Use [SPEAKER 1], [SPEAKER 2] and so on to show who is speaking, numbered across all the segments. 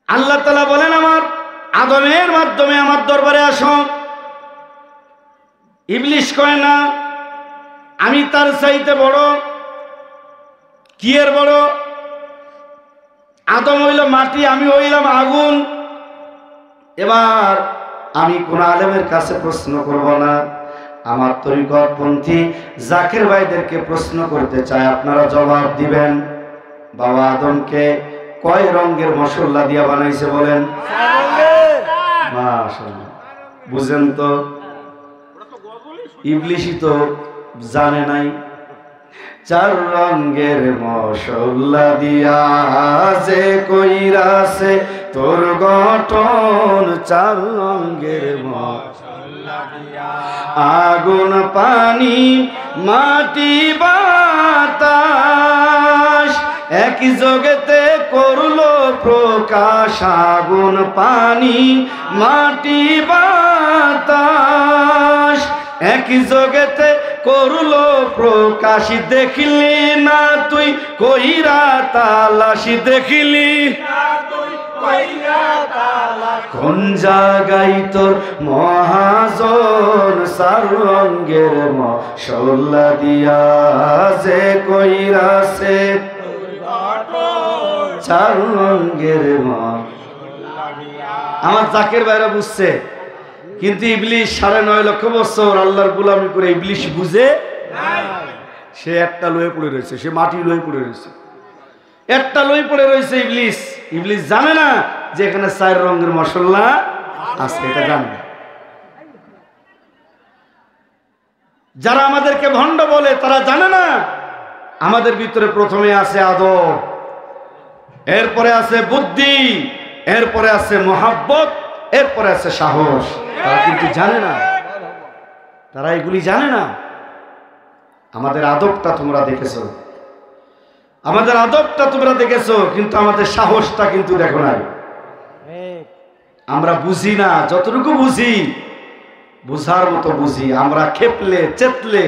[SPEAKER 1] আল্লাহ তাআলা বলেন, আমার আদমের মাধ্যমে আমার দরবারে আসো। ইবলিস কয় না, আমি তার চাইতে বড়। কি এর বড়? আদম হইল মাটি, আমি হইলাম আগুন। এবার আমি কোন আলেমের কাছে প্রশ্ন করব না, আমার তরিকতপন্থী জাকির ভাইদেরকে প্রশ্ন করতে চাই, আপনারা জবাব দিবেন। বাবা আদমকে কয় রঙের মশলা দিয়া বানাইছে বলেন? মাশাআল্লাহ, বুঝেন তো? ইবলিসই তো জানে নাই। 4 রঙের মশলা দিয়া যে কইরাছে তোর গঠন, 4 রঙের মশলা দিয়া আগুন পানি মাটি বাতাস একই জগতে করলো প্রকাশ। আগুন পানি মাটি বাতাস একই জগতে করলো প্রকাশ। দেখলি না তুই কইরা তালাশি, দেখলি কোন জায়গায় তোর মহাজন? 4 রঙের মশলা দিয়া যে কইরাছে 4 রঙের মশলা। আমার জাকির ভাইরা বুঝছে, কিন্তু ইবলিস 9.5 লক্ষ বছর আল্লাহর গোলামি করে ইবলিস বুঝে সে একটা লয়ে পড়ে রয়েছে, সে মাটি লয়ে পড়ে রয়েছে, একটা লয়ে পড়ে রয়েছে ইবলিস। ইবলিস জানে না যে এখানে 4 রঙের মশলা আছে, এটা জানে। যারা আমাদেরকে ভণ্ড বলে তারা জানে না আমাদের ভিতরে প্রথমে আছে আদব, এরপরে আছে বুদ্ধি, এরপরে আছে মহাব্বত, এরপরে আছে সাহস। তারা কিন্তু জানে না, তারা এগুলি জানে না। আমাদের আদবটা তোমরা দেখেছো, আমাদের আদবটা তোমরা দেখেছো, কিন্তু আমাদের সাহসটা কিন্তু দেখো নাই। আমরা বুঝি না, যতটুকু বুঝি বুঝার মতো বুঝি। আমরা খেপলে চেতলে,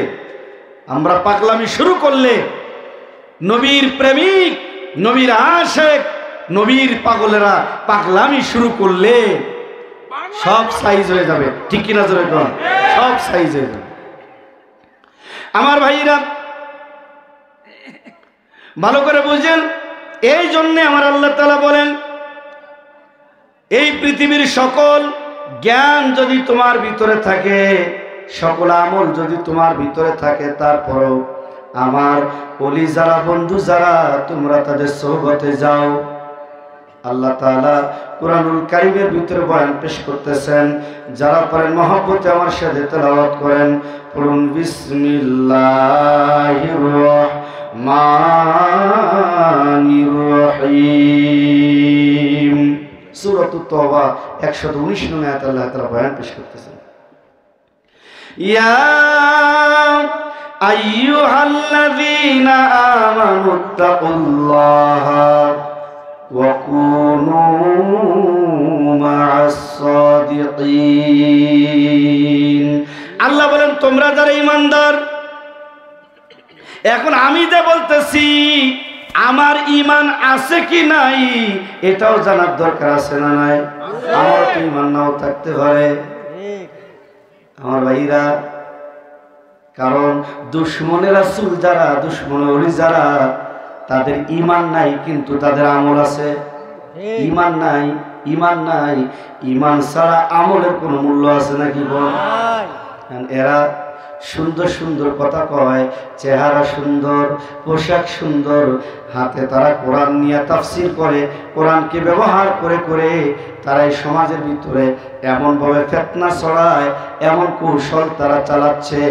[SPEAKER 1] আমরা পাগলামি শুরু করলে, নবীর প্রেমিক, নবীর আশেক, নবীর পাগলেরা পাগলামি শুরু করলে সব সাইজ হয়ে যাবে। ঠিক কিনা জোরে কোন? সব সাইজ হয়ে যাবে। আমার ভাইরা ভালো করে বুঝেন। এই জন্যে আমার আল্লাহ তাআলা বলেন, এই পৃথিবীর সকল জ্ঞান যদি তোমার ভিতরে থাকে, সকল আমল যদি তোমার ভিতরে থাকে, তারপরও আমার ওলি যারা, বন্ধু যারা, তোমরা তাদের সোহবতে যাও। আল্লাহ তাআলা কুরআনুল কারীমের ভিতরে বয়ান পেশ করতেছেন, যারা পড়েন মহব্বতে আমার সাথে তেলাওয়াত করেন, পড়ুন বিসমিল্লাহির রহমানির রহিম। সূরাতুত তাওবা 119 নং আয়াতে আল্লাহ তাআলা বয়ান পেশ করতেছেন, ইয়া আইয়ুহাল্লাযীনা আমানুত্তাকুল্লাহা ওয়া কুনু মা'আস সাদিকিন। আল্লাহ বলেন, তোমরা যারা ঈমানদার, এখন আমি যে বলতেছি আমার ঈমান আছে কি নাই এটাও জানার দরকার আছে না নাই? আমার তো ঈমান নাও থাকতে পারে আমার ভাইরা। কারণ দুশমনের রাসূল যারা, দুশমনের ওলি যারা, তাদের ঈমান নাই কিন্তু তাদের আমল আছে। ঈমান নাই, ঈমান নাই, ঈমান ছাড়া আমলের কোনো মূল্য আছে নাকি বল? এরা সুন্দর সুন্দর কথা কয়, চেহারা সুন্দর, পোশাক সুন্দর, হাতে তারা কোরআন নিয়ে তাফসীর করে, কোরআনকে ব্যবহার করে করে তারা এই সমাজের ভিতরে এমনভাবে ফিতনা ছড়ায়, এমন কৌশল তারা চালাচ্ছে।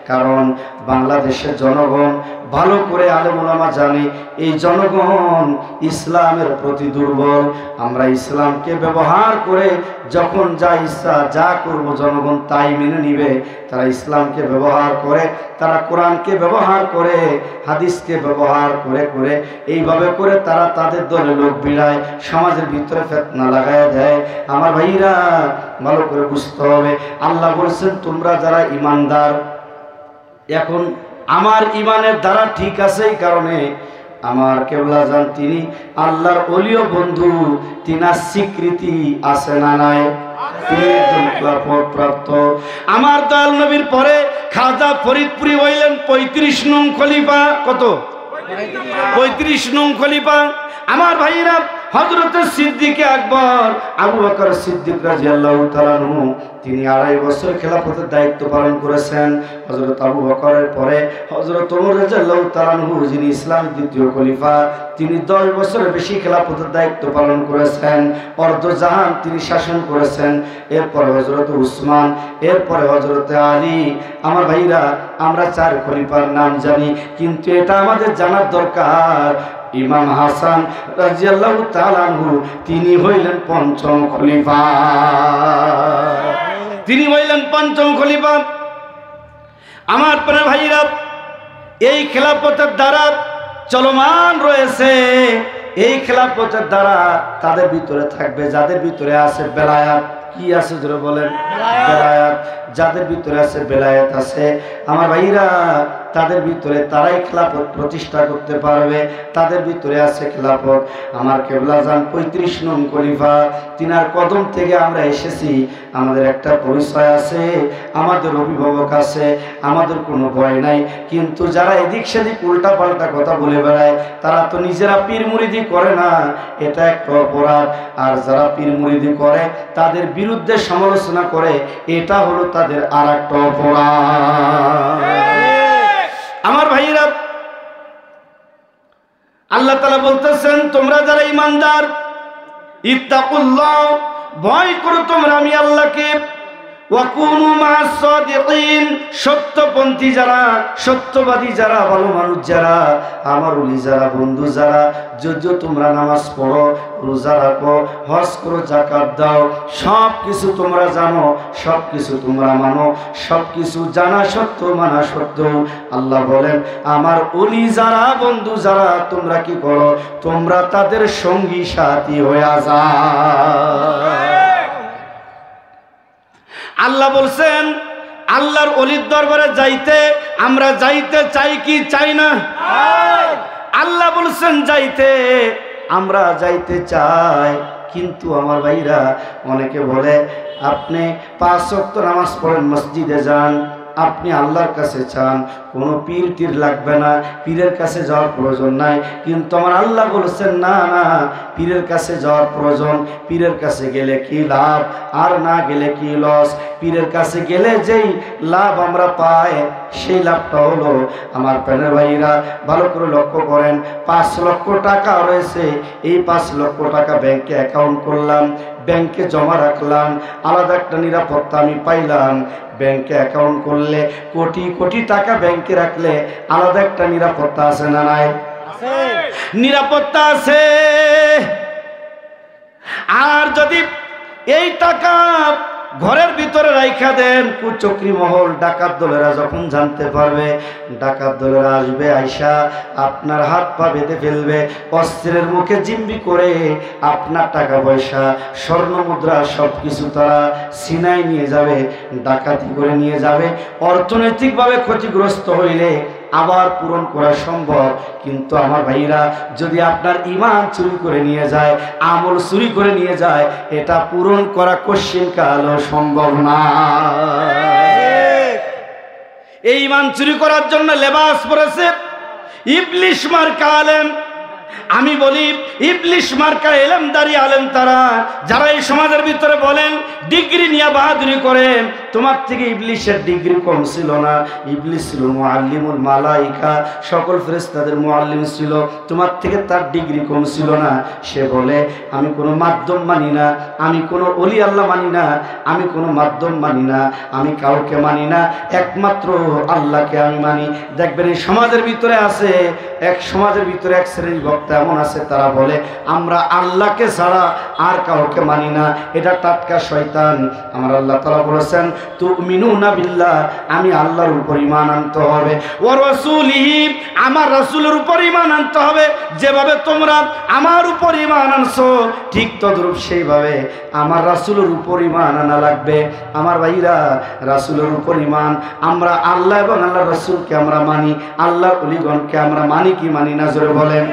[SPEAKER 1] কারণ বাংলাদেশের জনগণ ভালো করে আলেম ওলামা জানে, এই জনগণ ইসলামের প্রতি দুর্বল। আমরা ইসলামকে ব্যবহার করে যখন যা ইচ্ছা যা করব জনগণ তাই মেনে নিবে। তারা ইসলামকে ব্যবহার করে, তারা কোরআনকে ব্যবহার করে, হাদিসকে ব্যবহার করে করে এইভাবে করে তারা তাদের দলে লোক বিড়ায়, সমাজের ভিতরে ফিতনা লাগায় দেয়। আমার ভাইরা ভালো করে বুঝতে হবে, আল্লাহ বলেছেন তোমরা যারা ঈমানদার। এখন আমার ঈমানের দ্বারা ঠিক আছে, এই কারণে আমার কেবলা জান তিনি আল্লাহর ওলিও বন্ধু, তিনার স্বীকৃতি আছে না নাই? প্রাপ্ত আমার দয়াল নবীর পরে খাজা ফরিদপুরি হইলেন 35 নং খলিফা। কত? 35 নং খলিফা। আমার ভাইরা হযরত সিদ্দিক আকবর আবু বকর সিদ্দিক রাদিয়াল্লাহু তাআলা আনহু তিনি 2.5 বছর খেলাফতের দায়িত্ব পালন করেছেন। হযরত আবু বকরের পরে হযরত ওমর রাদিয়াল্লাহু তাআলা আনহু যিনি ইসলামের দ্বিতীয় খলিফা, তিনি 10 বছরের বেশি খেলাফতের দায়িত্ব পালন করেছেন। অর্ধজাহান তিনি শাসন করেছেন। এরপরে হযরত উসমান, এরপরে হযরত আলী। আমার ভাইরা আমরা 4 খলিফার নাম জানি, কিন্তু এটা আমাদের জানার দরকার ইমাম হাসান রাদিয়াল্লাহু তাআলা আনহু তিনি হইলেন 5ম খলিফা। তিনি হইলেন 5ম খলিফা। আমার প্রিয় ভাইরা এই খেলাফতের দ্বারা চলমান রয়েছে। এই খেলাফতের দ্বারা তাদের ভিতরে থাকবে যাদের ভিতরে আছে বেলায়াত। কি আছে জোরে বলেন? বেলায়াত। যাদের ভিতরে আছে বেলায়াত আছে আমার ভাইরা, তাদের ভিতরে তারাই খেলাফত প্রতিষ্ঠা করতে পারবে। তাদের ভিতরে আছে খেলাফত। আমার কেবলা জান 35 নং খলিফা, তিনার কদম থেকে আমরা এসেছি। আমাদের একটা পরিচয় আছে, আমাদের অভিভাবক আছে, আমাদের কোনো ভয় নাই। কিন্তু যারা এদিক সেদিক উল্টা পাল্টা কথা বলে বেড়ায়, তারা তো নিজেরা পীর মুরিদি করে না, এটা একটা অপরাধ। আর যারা পীর মুরিদি করে তাদের বিরুদ্ধে সমালোচনা করে, এটা হলো তাদের আর একটা অপরাধ। আমার ভাইরা আল্লাহ তাআলা বলতেছেন, তোমরা যারা ঈমানদার ইত্তাকুল্লাহ, ভয় করো তোমরা আমি আল্লাহকে। ওয়াকুনু মা'আস সাদিকিন, সত্যপন্থী যারা, সত্যবাদী যারা, ভালো মানুষ যারা, আমার ওলি যারা, বন্ধু যারা, যদি তোমরা নামাজ পড়ো, রোজা রাখো, হজ করো, যাকাত দাও, সব কিছু তোমরা জানো, সব কিছু তোমরা মানো, সব কিছু জানা সত্য মানা সত্য, আল্লাহ বলেন আমার ওলি যারা, বন্ধু যারা, তোমরা কি করো? তোমরা তাদের সঙ্গী সাথী হয়ে যাও। আল্লাহ বলছেন আল্লাহর ওলির দরবারে যাইতে আমরা যাইতে চাই কি চাই না? আল্লাহ বলছেন যাইতে আমরা যাইতে চাই। কিন্তু আমার ভাইরা অনেকে বলে আপনি 5 ওয়াক্ত নামাজ পড়েন, মসজিদে যান, আপনি আল্লাহর কাছে চান, কোনো পীর টির লাগবে না, পীরের কাছে যাওয়ার প্রয়োজন নাই। কিন্তু আমার আল্লাহ বলেছেন না না, পীরের কাছে যাওয়ার প্রয়োজন। পীরের কাছে গেলে কি লাভ আর না গেলে কি লস। পীরের কাছে গেলে যেই লাভ আমরা পাই সেই লাভটা হলো, আমার প্রাণের ভাইরা ভালো করে লক্ষ্য করেন, 5 লক্ষ টাকা রয়েছে, এই 5 লক্ষ টাকা ব্যাংকে অ্যাকাউন্ট করলাম, ব্যাংকে জমা রাখলাম, আলাদা একটা নিরাপত্তা আমি পাইলাম। ব্যাংকে অ্যাকাউন্ট করলে কোটি কোটি টাকা ব্যাংকে রাখলে আলাদা একটা নিরাপত্তা আছে না নাই? নিরাপত্তা আছে। আর যদি এই টাকা ঘরের ভিতরে রাইখা দেন, কুচক্রি মহল ডাকাত দলেরা যখন জানতে পারবে, ডাকাত দলেরা আসবে, আইসা আপনার হাত পা বেঁধে ফেলবে, অস্ত্রের মুখে জিম্বি করে আপনার টাকা পয়সা, স্বর্ণ মুদ্রা সব কিছু তারা সিনাই নিয়ে যাবে, ডাকাতি করে নিয়ে যাবে। অর্থনৈতিকভাবে ক্ষতিগ্রস্ত হইলে আবার পূরণ করা সম্ভব। কিন্তু আমার ভাইরা যদি আপনার ঈমান চুরি করে নিয়ে যায়, আমল চুরি করে নিয়ে যায়, এটা পূরণ করা কশিনকালও সম্ভব না। এই ঈমান চুরি করার জন্য লেবাস পরেছে ইবলিশ মার্কা আলেম। আমি বলি ইবলিশ মার্কা এলেমদারি আলেম তারা, যারা এই সমাজের ভিতরে বলেন ডিগ্রি নিয়ে বাহাদুরি করেন, তোমার থেকে ইবলিশের ডিগ্রি কম ছিল না। ইবলিশ ছিল মুআল্লিমুল মালাইকা, সকল ফেরেশতাদের মুআল্লিম ছিল, তোমার থেকে তার ডিগ্রি কম ছিল না। সে বলে আমি কোনো মাধ্যম মানি না, আমি কোনো ওলি আল্লাহ মানি না, আমি কোনো মাধ্যম মানি না, আমি কাউকে মানি না, একমাত্র আল্লাহকে আমি মানি। দেখবেন এই সমাজের ভিতরে আছে, এক সমাজের ভিতরে এক শ্রেণীর ভক্ত বক্তা এমন আছে তারা বলে আমরা আল্লাহকে ছাড়া আর কাউকে মানি না, এটা টাটকা শয়তান। আমার আল্লাহ তাআলা বলেছেন তুমিনুনা বিল্লাহ, আমি আল্লাহর উপর ঈমান আনতে হবে, ওয়া রাসূলিহি, আমার রাসূলের উপর ঈমান আনতে হবে। যেভাবে তোমরা আমার উপর ঈমান আনছো ঠিক তদ্রূপ সেইভাবে আমার রাসূলের উপর ঈমান আনা লাগবে। আমার ভাইরা, রাসূলের উপর ঈমান, আমরা আল্লাহ এবং আল্লাহর রাসূলকে আমরা মানি, আল্লাহর ওলিগণকে আমরা মানি কি মানি না জোরে বলেন।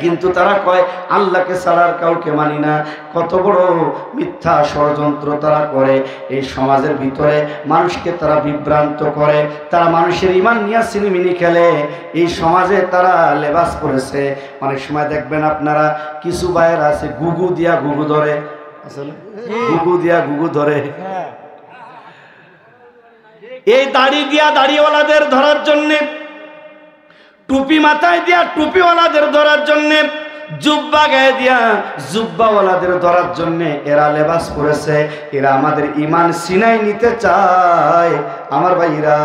[SPEAKER 1] কিন্তু তারা কয় আল্লাহকে ছাড়া আর কাউকে মানি না। কত বড় মিথ্যা ষড়যন্ত্র তারা করে এই সমাজের ভিতরে, মানুষকে তারা বিভ্রান্ত করে, তারা মানুষের ঈমান নিয়ে সিনেমিনি খেলে। এই সমাজে তারা লেবাস করেছে। অনেক সময় দেখবেন আপনারা কিছু ভাইয়ের আছে গুগু দিয়া গুগু ধরে, আসলে গুগু দিয়া গুগু ধরে, এই দাড়ি দিয়া দাড়িওয়ালাদের ধরার জন্যে, টুপি মাথায় দিয়া টুপিওয়ালাদের ধরার জন্যে, জুব্বা গায়ে দিয়া জুব্বাওয়ালাদের ধরার জন্যে এরা লেবাস পরেছে। এরা আমাদের ঈমান সিনাই নিতে চায়। আমার ভাইরা,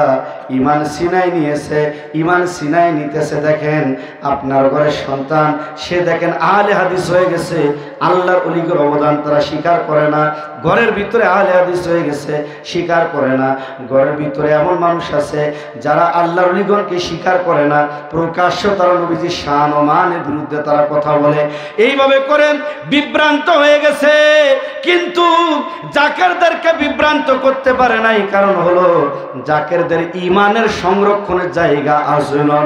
[SPEAKER 1] ঈমান সিনাই নিয়েছে, ঈমান সিনাই নিতেছে। দেখেন আপনার ঘরের সন্তান, সে দেখেন আহলে হাদিস হয়ে গেছে, আল্লাহর ওলিগের অবদান তারা স্বীকার করে না। ঘরের ভিতরে আহলে হাদিস হয়ে গেছে, স্বীকার করে না। ঘরের ভিতরে এমন মানুষ আছে যারা আল্লাহর ওলিগণকে স্বীকার করে না, প্রকাশ্য তারা নবীজির শান ও মানের বিরুদ্ধে তারা কথা বলে। এইভাবে করেন বিভ্রান্ত হয়ে গেছে। কিন্তু জাকেরদেরকে বিভ্রান্ত করতে পারে নাই, কারণ হলো জাকেরদের ঈমানের সংরক্ষণের জায়গা আছে না।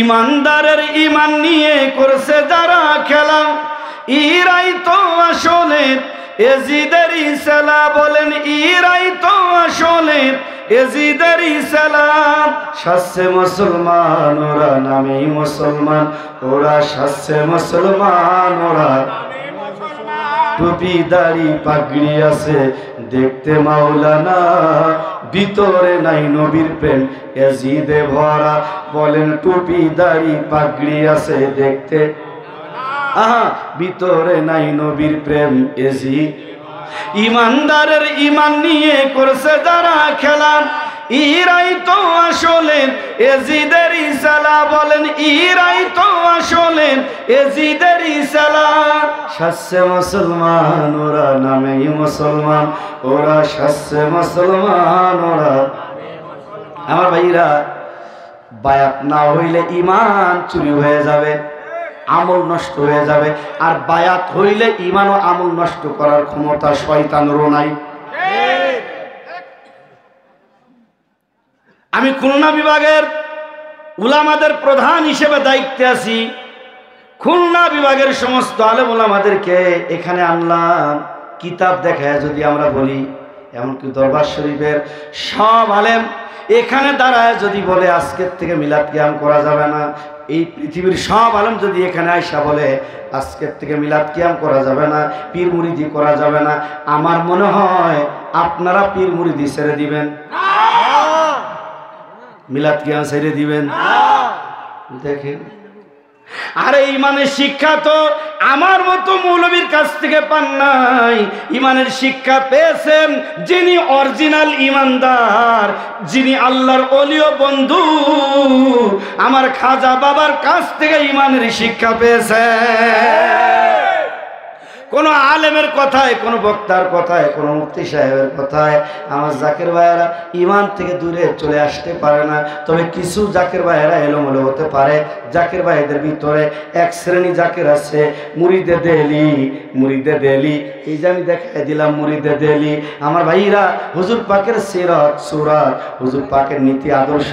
[SPEAKER 1] ঈমানদারের ঈমান নিয়ে করছে যারা খেলা, ইরাই তো আসলে এজিদের ইসলা, বলেন ইরাই তো আসলে এজিদের ইসলাম। শাস্ত্রে মুসলমান ওরা, নামেই মুসলমান ওরা, শাস্ত্রে মুসলমান ওরা, টুপি দাড়ি পাগড়ি আছে দেখতে মাওলানা, ভিতরে নাই নবীর প্রেম এজিদে ভরা। বলেন টুপি দাড়ি পাগড়ি আছে দেখতে, আহা ভিতরে নাই নবীর প্রেম এজিদ। ঈমানদারের ঈমান নিয়ে করছে যারা খেলা, ইরাই তো আসলে এজিদের ইসলা, বলেন ইরাই তো আসলে এজিদের ইসলা। শাস্ত্রে মুসলমান ওরা, নামেই মুসলমান ওরা, শাস্ত্রে মুসলমান ওরা। আমার ভাইরা, বায়াত না হইলে ঈমান চুরি হয়ে যাবে, আমল নষ্ট হয়ে যাবে। আর বায়াত হইলে ঈমান ও আমল নষ্ট করার ক্ষমতা শয়তানেরও নাই। আমি খুলনা বিভাগের উলামাদের প্রধান হিসেবে দায়িত্বে আছি। খুলনা বিভাগের সমস্ত আলেম উলামাদেরকে এখানে আনলাম। কিতাব দেখায় যদি আমরা বলি, এমনকি দরবার শরীফের সব আলেম এখানে দাঁড়ায় যদি বলে আজকের থেকে মিলাদ কিয়াম করা যাবে না, এই পৃথিবীর সব আলেম যদি এখানে আয়সা বলে আজকের থেকে মিলাদ কিয়াম করা যাবে না, পীর মুরিদি করা যাবে না, আমার মনে হয় আপনারা পীর মুরিদি ছেড়ে দিবেন, মিলাদ কিয়াম ছেড়ে দিবেন। দেখেন, আরে ইমানের শিক্ষা তো আমার মতো মৌলবীর কাছ থেকে পান নাই। ইমানের শিক্ষা পেয়েছেন যিনি অরিজিনাল ইমানদার, যিনি আল্লাহর ওলি ও বন্ধু, আমার খাজা বাবার কাছ থেকে ইমানের শিক্ষা পেয়েছেন। কোনো আলেমের কথায়, কোনো বক্তার কথায়, কোনো মুফতি সাহেবের কথায় আমার জাকের ভাইয়েরা ইমান থেকে দূরে চলে আসতে পারে না। তবে কিছু জাকের ভাইয়েরা এলোমেলো হতে পারে। জাকের ভাইদের ভিতরে এক শ্রেণী জাকের আছে মুরিদে দেলি, মুরিদে দেলি। এই যে আমি দেখাই দিলাম মুরিদে দেলি। আমার ভাইরা, হুজুর পাকের সিরাত সুরাত, হুজুর পাকের নীতি আদর্শ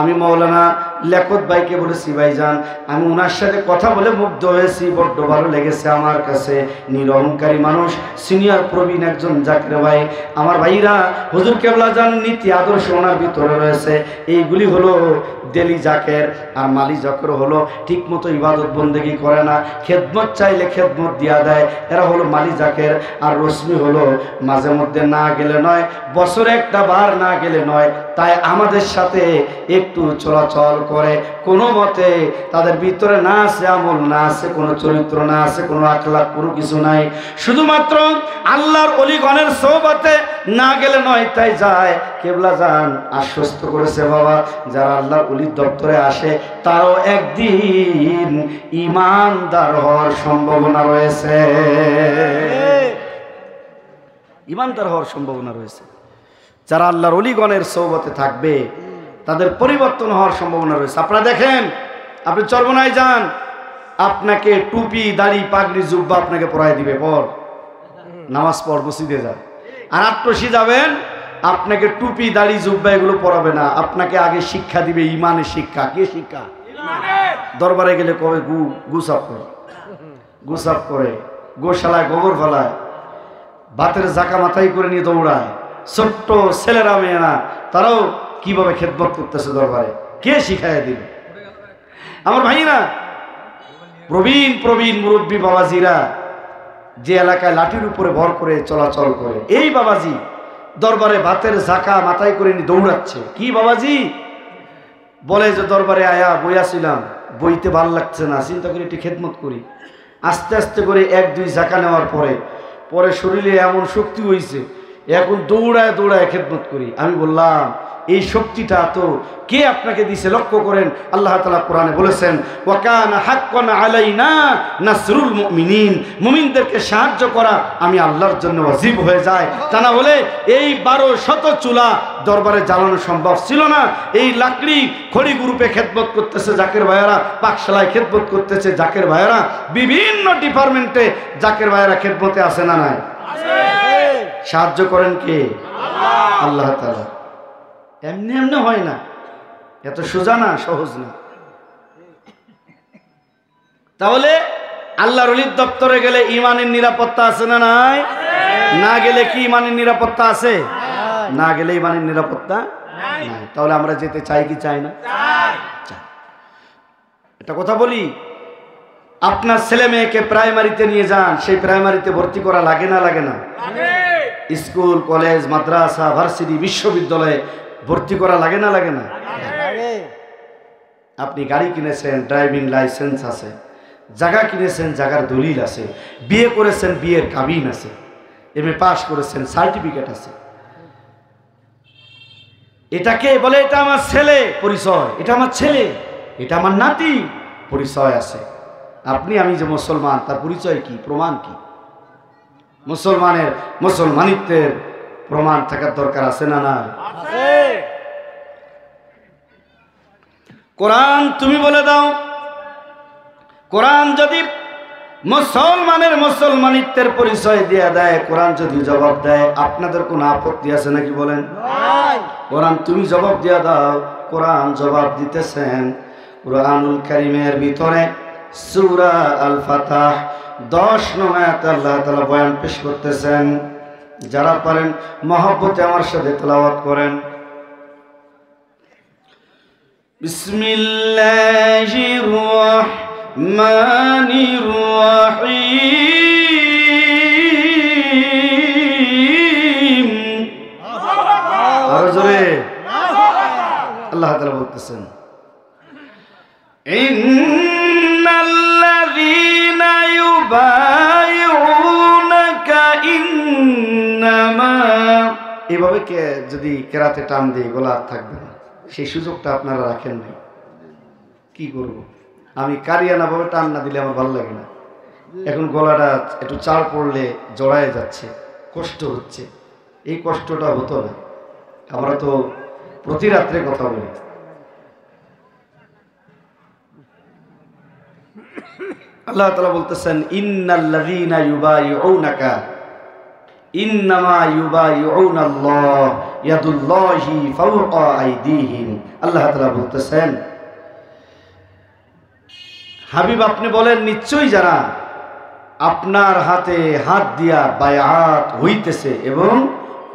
[SPEAKER 1] আমি মাওলানা লেখত ভাইকে বলেছি, ভাইজান আমি ওনার সাথে কথা বলে মুগ্ধ হয়েছি, বড্ড ভালো লেগেছে আমার কাছে। নিরহংকারী মানুষ, সিনিয়র প্রবীণ একজন জাকের ভাই। আমার ভাইরা, হুজুর কেবলা জান নীতি আদর্শ ওনার ভিতরে রয়েছে। এইগুলি হলো দেলি জাকের। আর মালি জাকের হলো ঠিক মতো ইবাদত বন্দেগি করে না, খেদমত চাইলে খেদমত দিয়া দেয়, এরা হলো মালি জাকের। আর রশ্মি হলো মাঝে মধ্যে না গেলে নয়, বছরে একটা বার না গেলে নয়, তাই আমাদের সাথে একটু চলাচল করে, কোনো মতে তাদের ভিতরে না আছে আমল, না আছে কোনো চরিত্র, না আছে কোনো আখলাক, কোনো কিছু নাই, শুধুমাত্র আল্লাহর ওলিগণের সোহবতে না গেলে নয়, তাই যায়। কেবলা যান আশ্বস্ত করেছে বাবা, যারা আল্লাহর ওলির দপ্তরে আসে তারও একদিন ঈমানদার হওয়ার সম্ভাবনা রয়েছে, ঈমানদার হওয়ার সম্ভাবনা রয়েছে। যারা আল্লাহর ওলিগণের সোহবতে থাকবে তাদের পরিবর্তন হওয়ার সম্ভাবনা রয়েছে। আপনারা দেখেন, আপনি চরমনায় যান, আপনাকে টুপি, দাড়ি, পাগড়ি, জুব্বা আপনাকে পরায় দিবে, পর নামাজ পড়, মসজিদে যান। আর আট্রসি যাবেন, আপনাকে টুপি, দাড়ি, জুব্বা এগুলো পরাবে না, আপনাকে আগে শিক্ষা দিবে, ইমানের শিক্ষা। কি শিক্ষা? দরবারে গেলে কবে গুসাপ করে, গুসাপ করে, গোশালায় গোবর ফেলায়, ভাতের জাকা মাথায় করে নিয়ে দৌড়ায়। ছোট্ট ছেলেরা মেয়েরা তারাও কিভাবে খেদমত করতেছে দরবারে, কে শিখাইয়া দিবে? আমার ভাইরা, প্রবীণ প্রবীণ মুরব্বী বাবাজিরা যে এলাকায় লাঠির উপরে ভর করে চলাচল করে, এই বাবাজি দরবারে ভাতের জাকা মাথায় করে নিয়ে দৌড়াচ্ছে। কি বাবাজি বলে যে দরবারে আয়া বইয়াছিলাম, বইতে ভাল লাগছে না, চিন্তা করি একটু খেদমত করি। আস্তে আস্তে করে এক দুই জাকা নেওয়ার পরে পরে শরীরে এমন শক্তি হয়েছে, এখন দৌড়ায় দৌড়ায় খেদমত করি। আমি বললাম, এই শক্তিটা তো কে আপনাকে দিছে? লক্ষ্য করেন, আল্লাহ তাআলা কোরআনে বলেছেন, ওয়া কানা হাক্কান আলাইনা নাসরুল মুমিনিন, মুমিনদেরকে সাহায্য করা আমি আল্লাহর জন্য ওয়াজিব হয়ে যায়। তা না হলে এই 1200 চুলা দরবারে জ্বালানো সম্ভব ছিল না। এই লাকড়ি খড়ি গ্রুপে খেদমত করতেছে জাকের ভাইয়েরা, পাকশালায় খেদমত করতেছে জাকের ভাইয়েরা, বিভিন্ন ডিপার্টমেন্টে জাকের ভাইয়েরা খেদমতে আছে না নাই? সাহায্য করেন কে? আল্লাহ তাআলা। এমনি এমনি হয় না, এত সোজা না, সহজ না। তাহলে আল্লাহর ওলির দপ্তরে গেলে ইমানের নিরাপত্তা আছে না নাই? না গেলে কি ইমানের নিরাপত্তা আছে? না গেলে ইমানের নিরাপত্তা নাই। তাহলে আমরা যেতে চাই কি চাই না? চাই। একটা কথা বলি, আপনার ছেলে মেয়েকে প্রাইমারিতে নিয়ে যান, সেই প্রাইমারিতে ভর্তি করা লাগে না লাগে না? স্কুল, কলেজ, মাদ্রাসা, ভার্সিটি, বিশ্ববিদ্যালয়ে ভর্তি করা লাগে না লাগে না? আপনি গাড়ি কিনেছেন, ড্রাইভিং লাইসেন্স আছে, জায়গা কিনেছেন, জায়গার দলিল আছে, বিয়ে করেছেন, বিয়ের কাবিন আছে, এমএ পাস করেছেন, সার্টিফিকেট আছে। এটাকে বলে এটা আমার ছেলে, পরিচয়, এটা আমার ছেলে, এটা আমার নাতি, পরিচয় আছে। আপনি আমি যে মুসলমান, তার পরিচয় কি, প্রমাণ কি? মুসলমানের মুসলমানিত্বের প্রমাণ থাকার দরকার আছে না না? কোরআন তুমি বলে দাও, কোরআন যদি মুসলমানের মুসলমানিত্বের পরিচয় দিয়ে দেয়, কোরআন যদি জবাব দেয়, আপনাদের কোনো আপত্তি আছে নাকি বলেন? কোরআন তুমি জবাব দিয়ে দাও। কোরআন জবাব দিতেছেন কুরআনুল কারীমের ভিতরে সূরা আল ফাতহ 10 নং আয়াতে আল্লাহ তাআলা বয়ান পেশ করতেছেন। যারা পারেন মহব্বতে আমার সাথে তেলাওয়াত করেন। বিসমিল্লাহির রাহমানির রাহিম। আরো জোরে আল্লাহ তাআলা বলতেছেন, ইন্নাল্লাযীনা ইউবাইউনাকা ইন্নামা, এভাবে যদি কেরাতে টান দিয়ে গলা থাকবে না, সেই সুযোগটা আপনারা রাখেন নাই। কি করব, আমি কারিয়ানা ভাবে টান না দিলে আমার ভালো লাগে না। এখন গলাটা একটু চাল পড়লে জড়ায় যাচ্ছে, কষ্ট হচ্ছে। এই কষ্টটা হতো না। আমরা তো প্রতি রাত্রে কথা বলি। আল্লাহ তাআলা বলতেছেন, ইন্নাল্লাযীনা ইউবাইউনাকা ইন্নামা ইউবাইউনাল্লাহ ইয়াদুল্লাহি ফাওকা আইদিহিম। আল্লাহ তাআলা বলতেছেন, হাবিব আপনি বলেন, নিশ্চয়ই যারা আপনার হাতে হাত দিয়া বায়াত হইতেছে এবং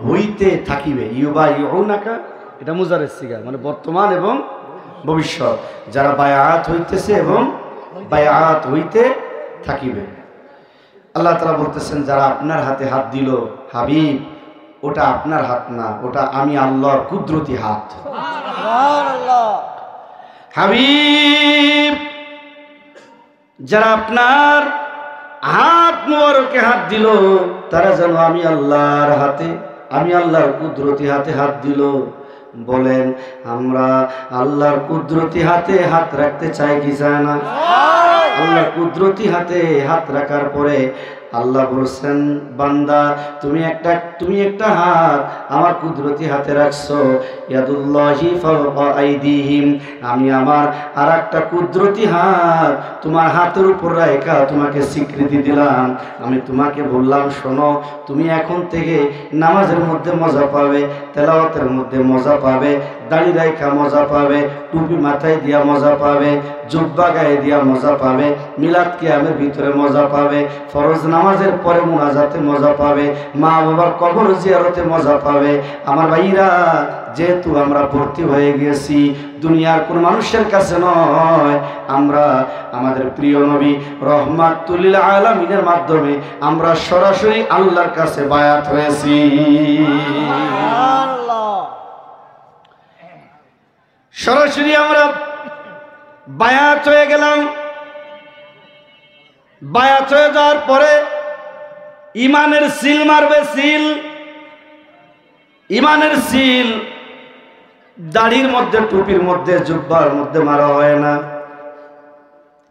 [SPEAKER 1] হইতে থাকিবে। ইউবাইউনাকা এটা মুজারের সিগা, মানে বর্তমান এবং ভবিষ্যৎ। যারা বায়াত হইতেছে এবং বায়াত হইতে থাকিবে। আল্লাহ তাআলা বলতেছেন, যারা আপনার হাতে হাত দিল, হাবিব ওটা আপনার হাত না, ওটা আমি আল্লাহর কুদরতি হাত। হাবিব, যারা আপনার হাত মুবারকে হাত দিল তারা যেন আমি আল্লাহর হাতে, আমি আল্লাহর কুদরতি হাতে হাত দিল। বলেন আমরা আল্লাহর কুদরতি হাতে হাত রাখতে চাই কি চায় না? আল্লাহর কুদরতি হাতে হাত রাখার পরে আল্লাহ বলছেন, বান্দা তুমি একটা হাত আমার কুদরতি হাতে রাখছো, ইয়াদুল্লাহি ফাওকা আইদিহিম, আমি আমার আর একটা কুদরতি হাত তোমার হাতের উপর রাখা তোমাকে স্বীকৃতি দিলাম। আমি তোমাকে বললাম, শোনো, তুমি এখন থেকে নামাজের মধ্যে মজা পাবে, তেলাওয়াতের মধ্যে মজা পাবে, দাড়ি রাখা মজা পাবে, টুপি মাথায় দিয়া মজা পাবে, জুব্বা গায়ে দিয়া মজা পাবে, মিলাদ কিয়ামের ভিতরে মজা পাবে, ফরজ নামাজের পরে মুনাজাতে মজা পাবে, মা বাবার কবর জিয়ারতে মজা পাবে। আমার ভাইরা, যেহেতু আমরা ভর্তি হয়ে গেছি দুনিয়ার কোন মানুষের কাছে নয়, আমরা আমাদের প্রিয় নবী রহমাতুল লিল আলামিনের মাধ্যমে আমরা সরাসরি আল্লাহর কাছে বায়াত হয়েছি। সরাসরি আমরা বায়াত হয়ে গেলাম। বায়াত হয়ে যাওয়ার পরে ইমানের সিল মারবে, সিল, ইমানের সিল দাড়ির মধ্যে, টুপির মধ্যে, জুব্বার মধ্যে মারা হয় না।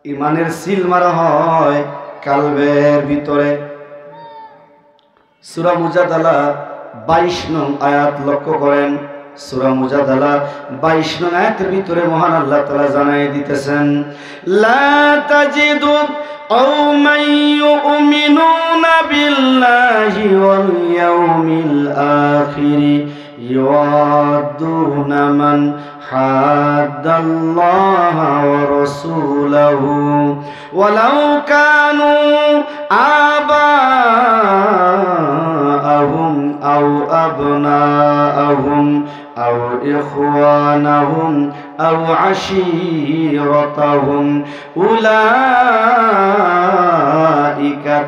[SPEAKER 1] ইমানের সিল মারা হয় কালবের ভিতরে। সূরা মুজাদালা 22 নং আয়াত লক্ষ্য করেন। সূরা মুজাদালা 22 নং আয়াতের ভিতরে মহান আল্লাহ তাআলা জানাই দিতেছেন, লা তাজিদু قوما يؤمنون بالله واليوم الآخر يوادون من حاد الله ورسوله ولو كانوا آباءهم أو أبناءهم أو إخوانهم أو عشيرتهم أولئك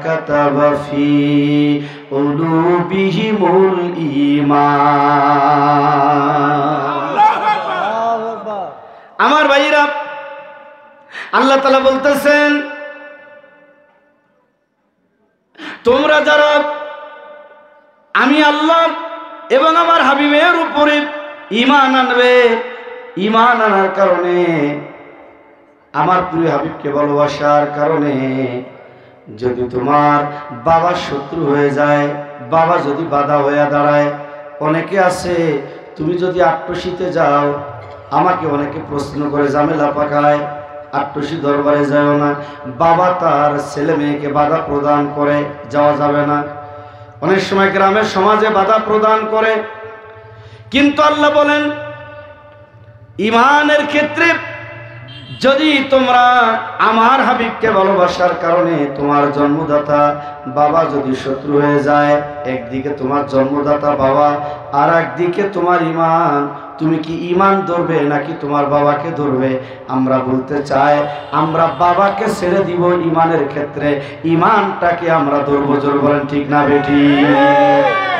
[SPEAKER 1] كتب في قلوبهم الإيمان। আমার ভাইরা, আল্লাহ তাআলা বলতেছেন, তোমরা যারা আমি আল্লাহ এবং আমার হাবিবের উপরে ঈমান আনবে, ঈমান আনার কারণে, আমার প্রিয় হাবিবকে ভালোবাসার কারণে, যদি তোমার বাবা শত্রু হয়ে যায়, বাবা যদি বাধা হয়ে দাঁড়ায়, অনেকে আছে তুমি যদি আট্টশীতে যাও, আমাকে অনেকে প্রশ্ন করে ঝামেলা পাকায়, আট্টশী দরবারে যাও না, বাবা তার ছেলে মেয়েকে বাধা প্রদান করে, যাওয়া যাবে না। অনেক সময় গ্রামের সমাজে বাধা প্রদান করে, কিন্তু আল্লাহ বলেন ঈমানের ক্ষেত্রে যদি তোমরা আমার হাবিবকে ভালোবাসার কারণে তোমার জন্মদাতা বাবা যদি শত্রু হয়ে যায়, একদিকে তোমার জন্মদাতা বাবা আর একদিকে তোমার ঈমান, তুমি কি ঈমান ধরবে নাকি তোমার বাবাকে ধরবে? আমরা বলতে চাই আমরা বাবাকে ছেড়ে দিব ঈমানের ক্ষেত্রে, ঈমানটাকে আমরা ধরবো। জোর বলেন ঠিক না বেটি?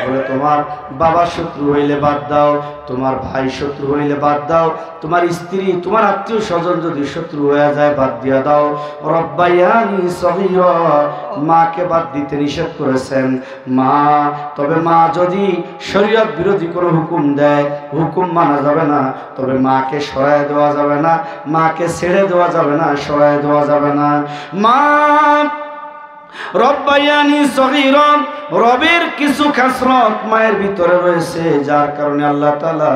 [SPEAKER 1] বলে তোমার বাবা শত্রু হইলে বাদ দাও, তোমার ভাই শত্রু হইলে বাদ দাও, তোমার স্ত্রী, তোমার আত্মীয় স্বজন যদি শত্রু হয়ে যায় বাদ দিয়া দাও। রব্বায়ানি সগীরা, মাকে বাদ দিতে নিষেধ করেছেন মা। তবে মা যদি শরীয়ত বিরোধী কোনো হুকুম দেয়, হুকুম মানা যাবে না, তবে মাকে সরায় দেওয়া যাবে না, মাকে ছেড়ে দেওয়া যাবে না, সরায় দেওয়া যাবে না। মা রব্বায়ানি সগীরা, রবের কিছু খাসরত মায়ের ভিতরে রয়েছে, যার কারণে আল্লাহ তাআলা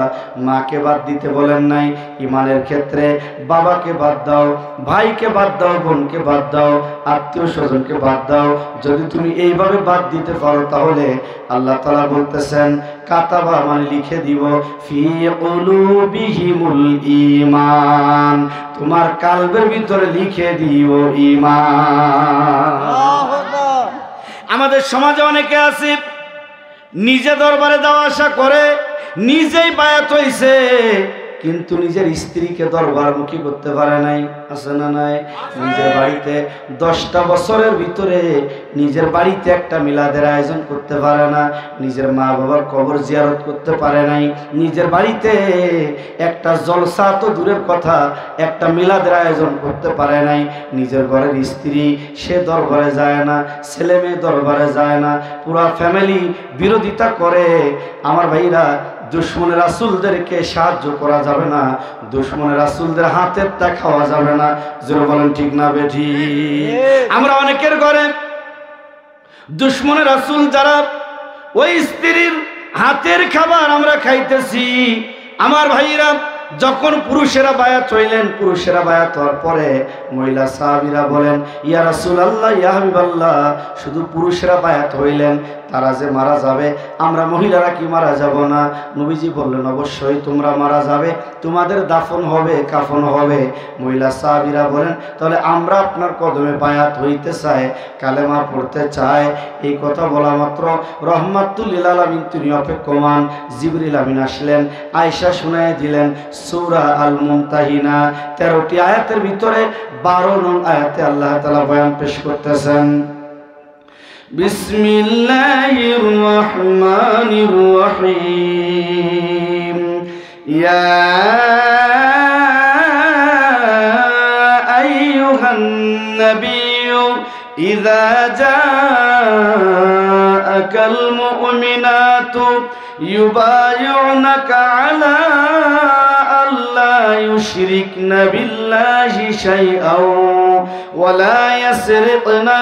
[SPEAKER 1] মাকে বাদ দিতে বলেন নাই। ঈমানের ক্ষেত্রে বাবাকে বাদ দাও, ভাইকে বাদ দাও, বোনকে বাদ দাও, আত্মীয় স্বজনকে বাদ দাও। যদি তুমি এইভাবে বাদ দিতে পারো তাহলে আল্লাহ তাআলা বলতেছেন কাতাবা, মানে লিখে দিব, ফি কুলুবিহিমুল ঈমান, তোমার কালবের ভিতরে লিখে দিব ঈমান। আমাদের সমাজে অনেকে আছে নিজে দরবারে যাওয়া আসা করে, নিজেই বায়াত হইছে, কিন্তু নিজের স্ত্রীকে দরবারমুখী করতে পারে নাই, আছে না নাই? নিজের বাড়িতে 10টা বছরের ভিতরে নিজের বাড়িতে একটা মিলাদের আয়োজন করতে পারে না, নিজের মা বাবার কবর জিয়ারত করতে পারে নাই, নিজের বাড়িতে একটা জলসা তো দূরের কথা একটা মিলাদের আয়োজন করতে পারে নাই। নিজের ঘরের স্ত্রী সে দরবারে যায় না, ছেলে মেয়ে দরবারে যায় না, পুরা ফ্যামিলি বিরোধিতা করে। আমার ভাইরা, দুশমনের রাসূলদেরকে সাহায্য করা যাবে না, দুশমনের রাসূলদের হাতের তা খাওয়া যাবে না। জোরে বলেন ঠিক না বেঠি? আমরা অনেকের ঘরে দুশমনের রাসূল যারা, ওই স্ত্রীর হাতের খাবার আমরা খাইতেছি। আমার ভাইরা, যখন পুরুষেরা বায়াত হইলেন, পুরুষেরা বায়াত হওয়ার পরে মহিলা সাহাবীরা বলেন, ইয়া রাসূলুল্লাহ, ইয়া হাবিবাল্লাহ, শুধু পুরুষেরা বায়াত হইলেন, তারা যে মারা যাবে, আমরা মহিলারা কি মারা যাব না? নবীজি বললেন, অবশ্যই তোমরা মারা যাবে, তোমাদের দাফন হবে, কাফন হবে। মহিলা সাহাবীরা বলেন, তাহলে আমরা আপনার কদমে বায়াত হইতে চাই, কালেমা পড়তে চাই। এই কথা বলা মাত্র রহমাতুল লিল আলামিন তিনি অপেক্ষমান জিবরিল আমিন আসলেন, আয়েশা শুনায় দিলেন সূরা আল মুমতাহিনা 13টি আয়াতের ভিতরে 12 নং আয়াতে আল্লাহ তাআলা বয়ান পেশ করতেছেন। বিসমিল্লাহির রহমানির রহিম, ইয়া আইয়ুহান নাবিয়্যু ইযা জাআকাল মুমিনাতু ইউবাইউনাকা আলা আল্লা ইউশরিকনা বিল্লাহি শাইআন ওয়ালা ইয়াসরিকনা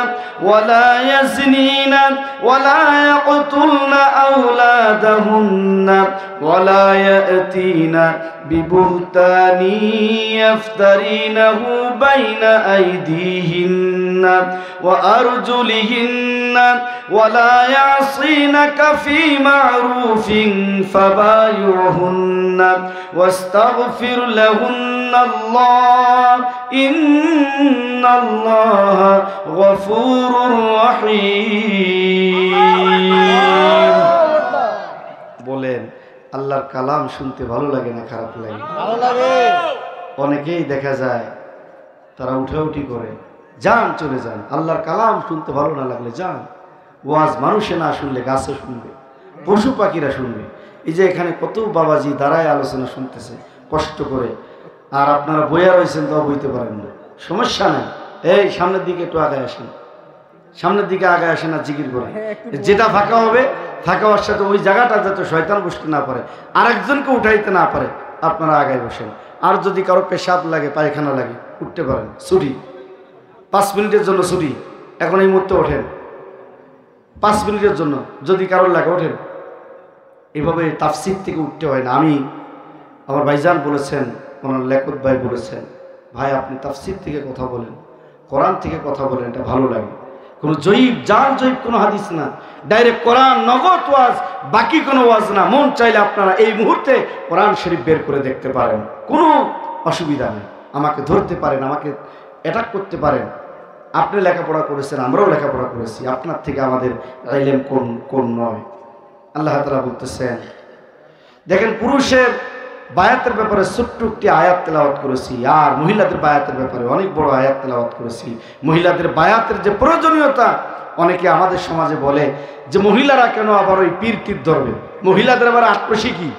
[SPEAKER 1] ওয়ালা ইয়াজনিনা ওয়ালা ইয়াকতুলনা আওলাদাহুন্না ওয়ালা ইয়াতিনা বিবুহতানি ইফতারিনাহু বাইনা আইদিহিন্না ওয়া আরজুলিহিন্না ওয়ালা ইয়াসিনাকা ফি মা'রুফিন ফাবায়ুহুন্না ওয়াস্তাগফির লাহুন্নাল্লাহ ইন্নাল্লাহা গফুরুর রহিম। বলেন, আল্লাহর কালাম শুনতে ভালো লাগে না খারাপ লাগে? ভালো লাগে। অনেকেই দেখা যায় তারা উঠাউঠি করে, যান চলে যান, আল্লাহর কালাম শুনতে ভালো না লাগলে যান। ওয়াজ মানুষে না শুনলে গাছে শুনবে, পশু পাখিরা শুনবে। এই যে এখানে কত বাবাজি দাঁড়ায় আলোচনা শুনতেছে কষ্ট করে, আর আপনারা বইয়া রয়েছেন তো বইতে পারেন না, সমস্যা নেই। এই সামনের দিকে একটু আগায় আসেন, সামনের দিকে আগায় আসেন আর জিকির করে। যেটা ফাঁকা হবে, ফাঁকা হওয়ার সাথে ওই জায়গাটা যাতে শয়তান বসতে না পারে, আরেকজনকে উঠাইতে না পারে, আপনারা আগায় বসেন। আর যদি কারো পেশাব লাগে, পায়খানা লাগে, উঠতে পারেন, ছুটি 5 মিনিটের জন্য ছুটি, এখন এই মুহূর্তে ওঠেন 5 মিনিটের জন্য, যদি কারোর লাগে ওঠেন। এভাবে তাফসীর থেকে উঠতে হয় না। আমি আমার ভাইজান বলেছেন, ওনার লেখক ভাই বলেছেন, ভাই আপনি তাফসীর থেকে কথা বলেন, কোরআন থেকে কথা বলেন, এটা ভালো লাগে। কোনো জয়ীব জাল জয়ীব কোনো হাদিস না, ডাইরেক্ট কোরআন নগদ ওয়াজ, বাকি কোনো ওয়াজ না। মন চাইলে আপনারা এই মুহূর্তে কোরআন শরীফ বের করে দেখতে পারেন, কোনো অসুবিধা নেই। আমাকে ধরতে পারেন, আমাকে অ্যাটাক করতে পারেন। আপনি লেখাপড়া করেছেন, আমরাও লেখাপড়া করেছি, আপনার থেকে আমাদের ইলম কোন নয়। আল্লাহ তাআলা বলতেছেন, দেখেন পুরুষের বায়াতের ব্যাপারে ছোট্ট একটি আয়াত তেলাওয়াত করেছি, আর মহিলাদের বায়াতের ব্যাপারে অনেক বড় আয়াত তেলাওয়াত করেছি। মহিলাদের বায়াতের যে প্রয়োজনীয়তা, অনেকে আমাদের সমাজে বলে যে মহিলারা কেন আবার ওই পীর তীর ধরবে, মহিলাদের আবার আটপসি কি,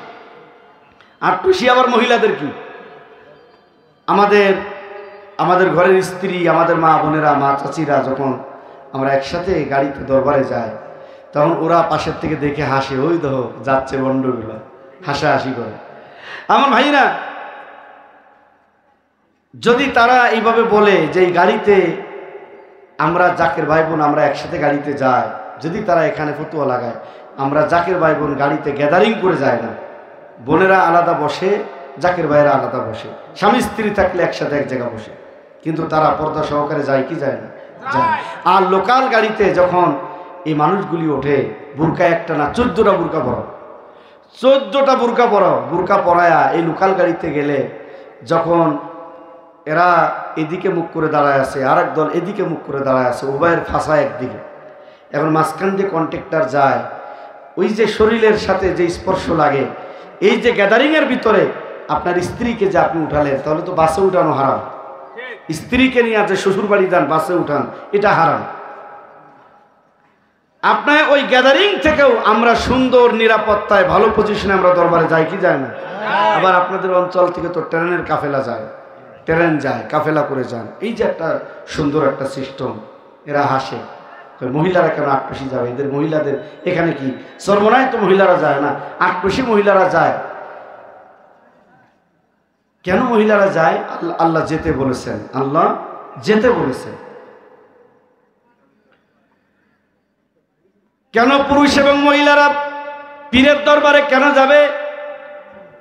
[SPEAKER 1] আটপসি আবার মহিলাদের কি? আমাদের ঘরের স্ত্রী, আমাদের মা বোনেরা, মা চাচিরা যখন আমরা একসাথে গাড়িতে দরবারে যাই, তখন ওরা পাশের থেকে দেখে হাসে, ওই দেখো যাচ্ছে বন্ডগুলো, হাসাহাসি করে। আমার ভাইরা, যদি তারা এইভাবে বলে যে এই গাড়িতে আমরা জাকের ভাই বোন আমরা একসাথে গাড়িতে যাই, যদি তারা এখানে ফতোয়া লাগায় আমরা জাকের ভাই বোন গাড়িতে গ্যাদারিং করে যায় না, বোনেরা আলাদা বসে, জাকের ভাইরা আলাদা বসে, স্বামী স্ত্রী থাকলে একসাথে এক জায়গা বসে, কিন্তু তারা পর্দা সহকারে যায় কি যায় না? যায়। আর লোকাল গাড়িতে যখন এই মানুষগুলি ওঠে, বুরকা একটা না 14টা বুরকা পরো, 14টা বুরকা পরো, বুরকা পরায়া এই লোকাল গাড়িতে গেলে যখন এরা এদিকে মুখ করে দাঁড়ায় আছে, আর এক দল এদিকে মুখ করে দাঁড়ায় আছে, উভয়ের ফাঁসা একদিকে, এখন মাঝখান দিয়ে কন্ট্রাক্টর যায়, ওই যে শরীরের সাথে যে স্পর্শ লাগে, এই যে গ্যাদারিংয়ের ভিতরে আপনার স্ত্রীকে যে আপনি উঠালেন, তাহলে তো বাসে উঠানো হারাম। স্ত্রীকে নিয়ে যে শ্বশুর বাড়ি যান, বাসে উঠান, এটা হারাম। আপনার ওই গ্যাদারিং থেকেও আমরা সুন্দর নিরাপত্তায় ভালো পজিশনে আমরা দরবারে যাই কি যায় না? আবার আপনাদের অঞ্চল থেকে তো ট্রেনের কাফেলা যায়, ট্রেন যায়, কাফেলা করে যান। এই যে একটা সুন্দর একটা সিস্টেম, এরা হাসে, মহিলারা কেন আটপশি যাবে? এদের মহিলাদের এখানে কি সর্বনায় তো মহিলারা যায় না, আটপশি মহিলারা যায়। কেন মহিলারা যায়? আল্লাহ যেতে বলেছেন, আল্লাহ যেতে বলেছেন। কেন পুরুষ এবং মহিলারা পীরের দরবারে কেন যাবে?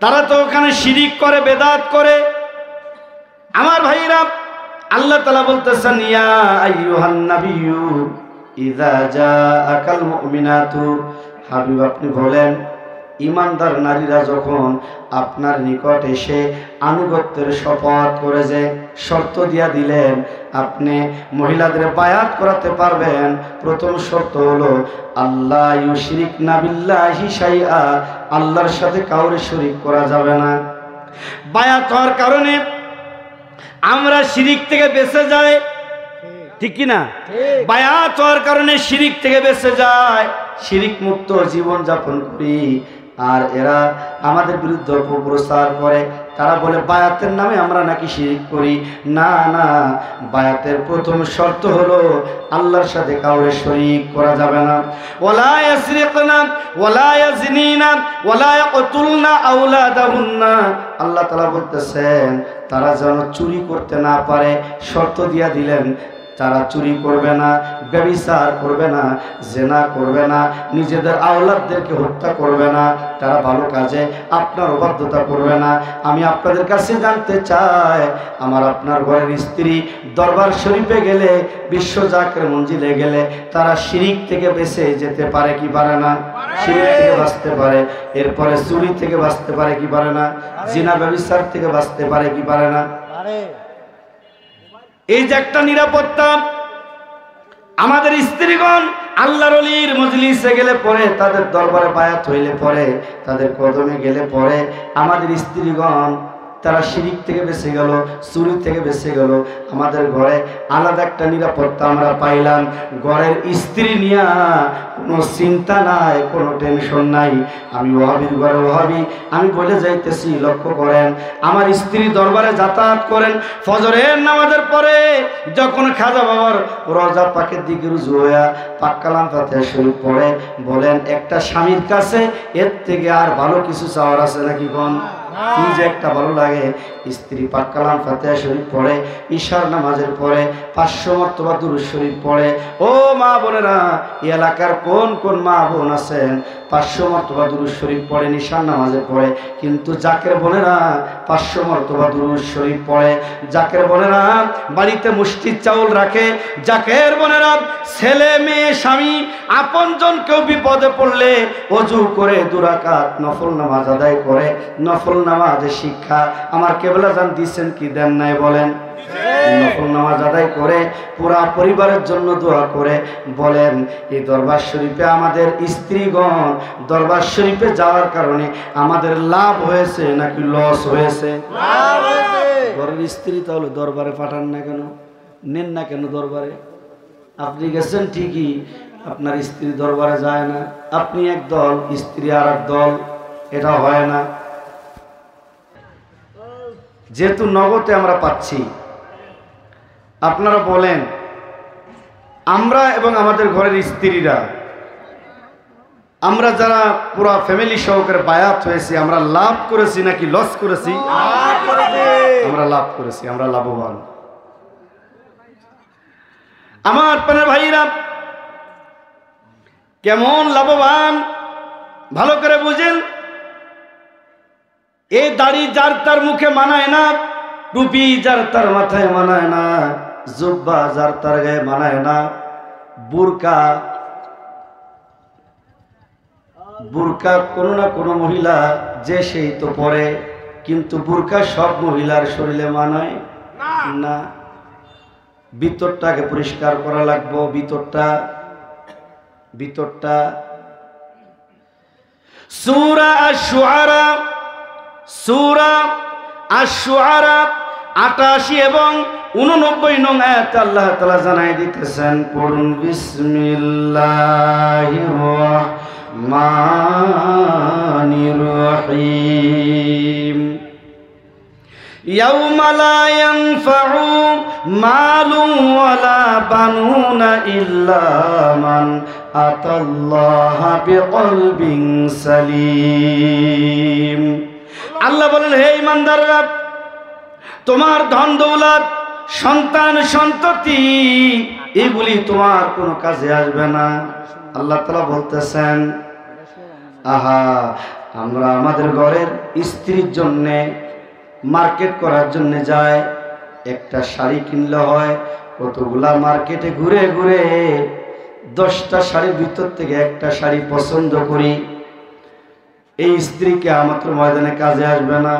[SPEAKER 1] তারা তো ওখানে শিরিক করে, বেদাত করে। আমার ভাইরা, আল্লাহ তাআলা বলতেছেন, ইয়া আইয়ুহান নাবিয়্যু ইযা জাআকাল মুমিনাতু, হাবিব আপনি বলেন, ইমানদার নারীরা যখন আপনার নিকট এসে আনুগত্যের শপথ করে, যে শর্ত দিয়া দিলেন আপনি মহিলাদের বায়াত করাতে পারবেন, প্রথম শর্ত হলো আল্লাহ ইউশরিকনা বিল্লাহি শাইআ, আল্লাহর সাথে কাউরে শরীক করা যাবে না। বায়াত হওয়ার কারণে আমরা শিরিক থেকে বেঁচে যাই, ঠিক কি না? বায়াত হওয়ার কারণে শিরিক থেকে বেঁচে যায়, শিরিক মুক্ত জীবন যাপন করি। আর এরা আমাদের বিরুদ্ধে অপপ্রচার করে, তারা বলে বায়াতের নামে আমরা নাকি শিরিক করি। না না, বায়াতের প্রথম শর্ত হলো আল্লাহর সাথে কাউরে শরীক করা যাবে না। ওয়ালা ইয়াসরিকনা ওয়ালা ইয়াজনিনা ওয়ালা ইয়াকতুলনা আওলাদাহুন্না, আল্লাহ তাআলা বলতেছেন তারা যেন চুরি করতে না পারে, শর্ত দিয়া দিলেন। তারা চুরি করবে না, ব্যভিচার করবে না, জেনা করবে না, নিজেদের আওলাদদেরকে হত্যা করবে না, তারা ভালো কাজে আপনার অবাধ্যতা করবে না। আমি আপনাদের কাছে জানতে চাই, আমার আপনার ঘরের স্ত্রী দরবার শরীফে গেলে, বিশ্ব জাকের মঞ্জিলে গেলে, তারা শিরিক থেকে বেঁচে যেতে পারে কি পারে না? শিরিক থেকে বাঁচতে পারে। এরপরে চুরি থেকে বাঁচতে পারে কি পারে না? জিনা ব্যভিচার থেকে বাঁচতে পারে কি পারে না? এই যে একটা নিরাপত্তা, আমাদের স্ত্রীগণ আল্লাহর ওলির মজলিসে গেলে পরে, তাদের দরবারে বায়াত হইলে পরে, তাদের কদমে গেলে পরে, আমাদের স্ত্রীগণ তারা শিরিক থেকে বেঁচে গেল, চুরি থেকে বেঁচে গেল। আমাদের ঘরে আলাদা একটা নিরাপত্তা আমরা পাইলাম। ঘরের স্ত্রী নিয়ে কোনো চিন্তা নাই, কোনো টেনশন নাই। আমি ওহাবির ঘরে ওহাবি, আমি বলে যাইতেছি, লক্ষ্য করেন, আমার স্ত্রী দরবারে যাতায়াত করেন, ফজরের নামাজের পরে যখন খাজা বাবার রওজা পাকের দিকে রুজু হইয়া পাক কালাম ফাতিহা শরীফ পড়ে, বলেন একটা স্বামীর কাছে এর থেকে আর ভালো কিছু চাওয়ার আছে নাকি? কোন কি যে একটা ভালো লাগে, স্ত্রী পাক কালাম ফাতিহা শরীফ পড়ে, ঈশার নামাজের পরে 500 মর্তবা দুরূদ শরীফ পড়ে। ও মা বোনেরা, এই এলাকার কোন কোন মা বোন আছেন 500 মর্তবা দুরূদ শরীফ পড়ে, ঈশার নামাজে পড়ে? কিন্তু জাকের বোনেরা 500 মর্তবা দুরূদ শরীফ পড়ে। জাকের বোনেরা বাড়িতে মুষ্টির চাউল রাখে। জাকের বোনেরা ছেলে মেয়ে স্বামী আপনজন কেউ বিপদে পড়লে ওযু করে 2 রাকাত নফল নামাজ আদায় করে। নফল নামাজের শিক্ষা আমার কেবলা জান দিচ্ছেন কি দেন নাই বলেন? নফল নামাজ আদায় করে পুরা পরিবারের জন্য দোয়া করে। বলেন এই দরবার শরীফে আমাদের স্ত্রীগণ দরবার শরীফে যাওয়ার কারণে আমাদের লাভ হয়েছে নাকি লস হয়েছে? ঘরের স্ত্রী তাহলে দরবারে পাঠান না কেন, নেন না কেন দরবারে? আপনি গেছেন ঠিকই, আপনার স্ত্রী দরবারে যায় না। আপনি এক দল, স্ত্রী আর এক দল, এটা হয় না। যেহেতু নগদে আমরা পাচ্ছি, আপনারা বলেন আমরা এবং আমাদের ঘরের স্ত্রীরা, আমরা যারা পুরো ফ্যামিলি সহকারে বায়াত হয়েছি, আমরা লাভ করেছি নাকি লস করেছি? আমরা লাভ করেছি, আমরা লাভবান। আমার প্রাণের ভাইরা, কেমন লাভবান ভালো করে বুঝেন। এই দাড়ি যার তার মুখে মানায় না, টুপি যার তার মাথায় মানায় না, জুব্বা যার তার গায়ে মানায় না, বুরকা কোনো না কোনো মহিলা যে সেই তো পরে, কিন্তু বুরকা সব মহিলার শরীরে মানায় না। ভিতরটাকে পরিষ্কার করা লাগবে। ভিতরটা সূরা আশ-শুআরা সূরা আশ-শুআরা ৮৮ এবং ৮৯ নং আয়াতে আল্লাহ তাআলা জানাই দিতেছেন, পড়ুন বিসমিল্লাহির রাহমানির রহিম। ইয়াউমা লা ইয়ানফাউ মালুন ওয়ালা বানুনা ইল্লা মান আতাল্লাহা বিকলবিন সালিম। আল্লাহ বলেন, হে ঈমানদাররা, তোমার ধন দৌলত, সন্তান সন্ততি এগুলি তোমার কোনো কাজে আসবে না। আল্লাহ তাআলা বলতেছেন, আহা, আমরা আমাদের ঘরের স্ত্রীর জন্য মার্কেট করার জন্য যাই, একটা শাড়ি কিনলে হয় কতগুলা মার্কেটে ঘুরে ঘুরে 10টা শাড়ির ভিতর থেকে একটা শাড়ি পছন্দ করি। এই স্ত্রীকে আমাদের ময়দানে কাজে আসবে না।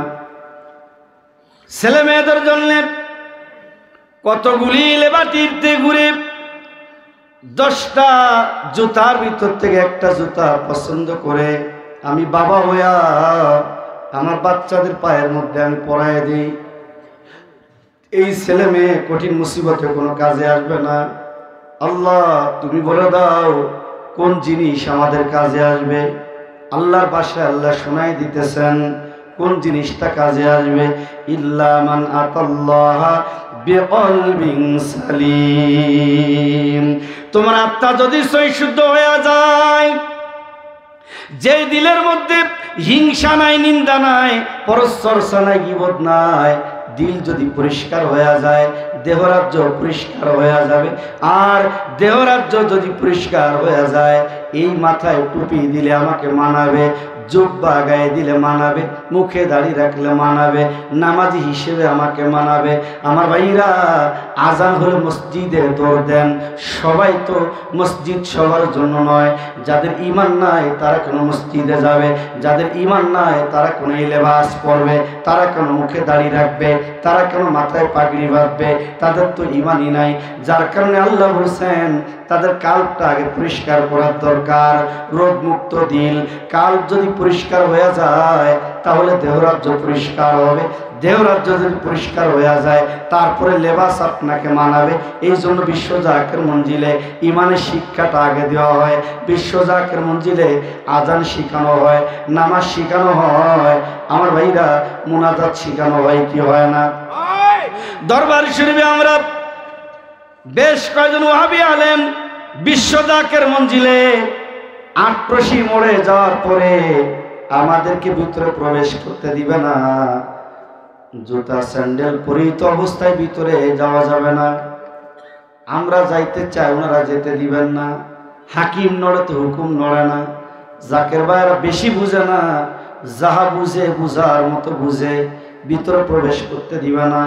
[SPEAKER 1] ছেলে মেয়েদের জন্য কতগুলি লেবাটিতে ঘুরে 10টা জুতার ভিতর থেকে একটা জুতা পছন্দ করে আমি বাবা হইয়া আমার বাচ্চাদের পায়ের মধ্যে আমি পরায় দিই। এই ছেলে মেয়ে কঠিন মুসিবতে কোনো কাজে আসবে না। আল্লাহ, তুমি বলে দাও কোন জিনিস আমাদের কাজে আসবে। আল্লাহর ভাষায় আল্লাহ শোনাই দিতেছেন কোন জিনিসটা কাজে আসবে। ইল্লা মান আতাল্লাহা বিকলবিন সালিম। তোমার আত্মা যদি সহিশুদ্ধ হয়ে যায়, যে দিলের মধ্যে হিংসা নাই, নিন্দা নাই, পরচর্চা নাই, গীবত নাই, দিল যদি পরিষ্কার হয়ে যায়, দেহরাজ্য পরিষ্কার হয়ে যাবে। আর দেহরাজ্য যদি পরিষ্কার হয়ে যায়, এই মাথায় টুপি দিলে আমাকে মানাবে, জুব্বা গায়ে দিলে মানাবে, মুখে দাড়ি রাখলে মানাবে, নামাজি হিসেবে আমাকে মানাবে। আমার ভাইরা, আজান হলে মসজিদে দৌড় দেন। সবাই তো মসজিদ সবার জন্য নয়। যাদের ঈমান নাই তারা কেন মসজিদে যাবে? যাদের ঈমান নাই তারা কোন লেবাস পরবে? তারা কেন মুখে দাড়ি রাখবে? তারা কেন মাথায় পাগড়ি বাঁধবে? তাদের তো ঈমানই নাই। যার কারণে আল্লাহ বলেছেন তাদের কাল্পটা আগে পরিষ্কার করার দরকার। রোগমুক্ত দিল, কাল্প যদি পরিষ্কার হয়ে যায় তাহলে দেহরাজ্য পরিষ্কার হবে। দেহরাজ্য যদি পরিষ্কার হয়ে যায় তারপরে লেবাস আপনাকে মানাবে। এই জন্য বিশ্ব জাকের মঞ্জিলে ইমানের শিক্ষাটা আগে দেওয়া হয়। বিশ্ব জাকের মঞ্জিলে আজান শিখানো হয়, নামাজ শিখানো হয়। আমার ভাইরা, মুনাজাত শিখানো হয় কি হয় না? দরবার শরীফে আমরা বেশ কয়েকজন ওয়াহাবি আলেম বিশ্ব জাকের মঞ্জিলে আটপ্রসি মোড়ে যাওয়ার পরে আমাদেরকে ভিতরে প্রবেশ করতে দিবে না। জুতা স্যান্ডেল পরিহিত অবস্থায় ভিতরে যাওয়া যাবে না। আমরা যাইতে চাই, ওনারা যেতে দিবেন না। হাকিম নড়ে তো হুকুম নড়ে না। জাকের ভাইরা বেশি বুঝে না, যাহা বুঝে বুঝার মতো বুঝে, ভিতরে প্রবেশ করতে দিবে না।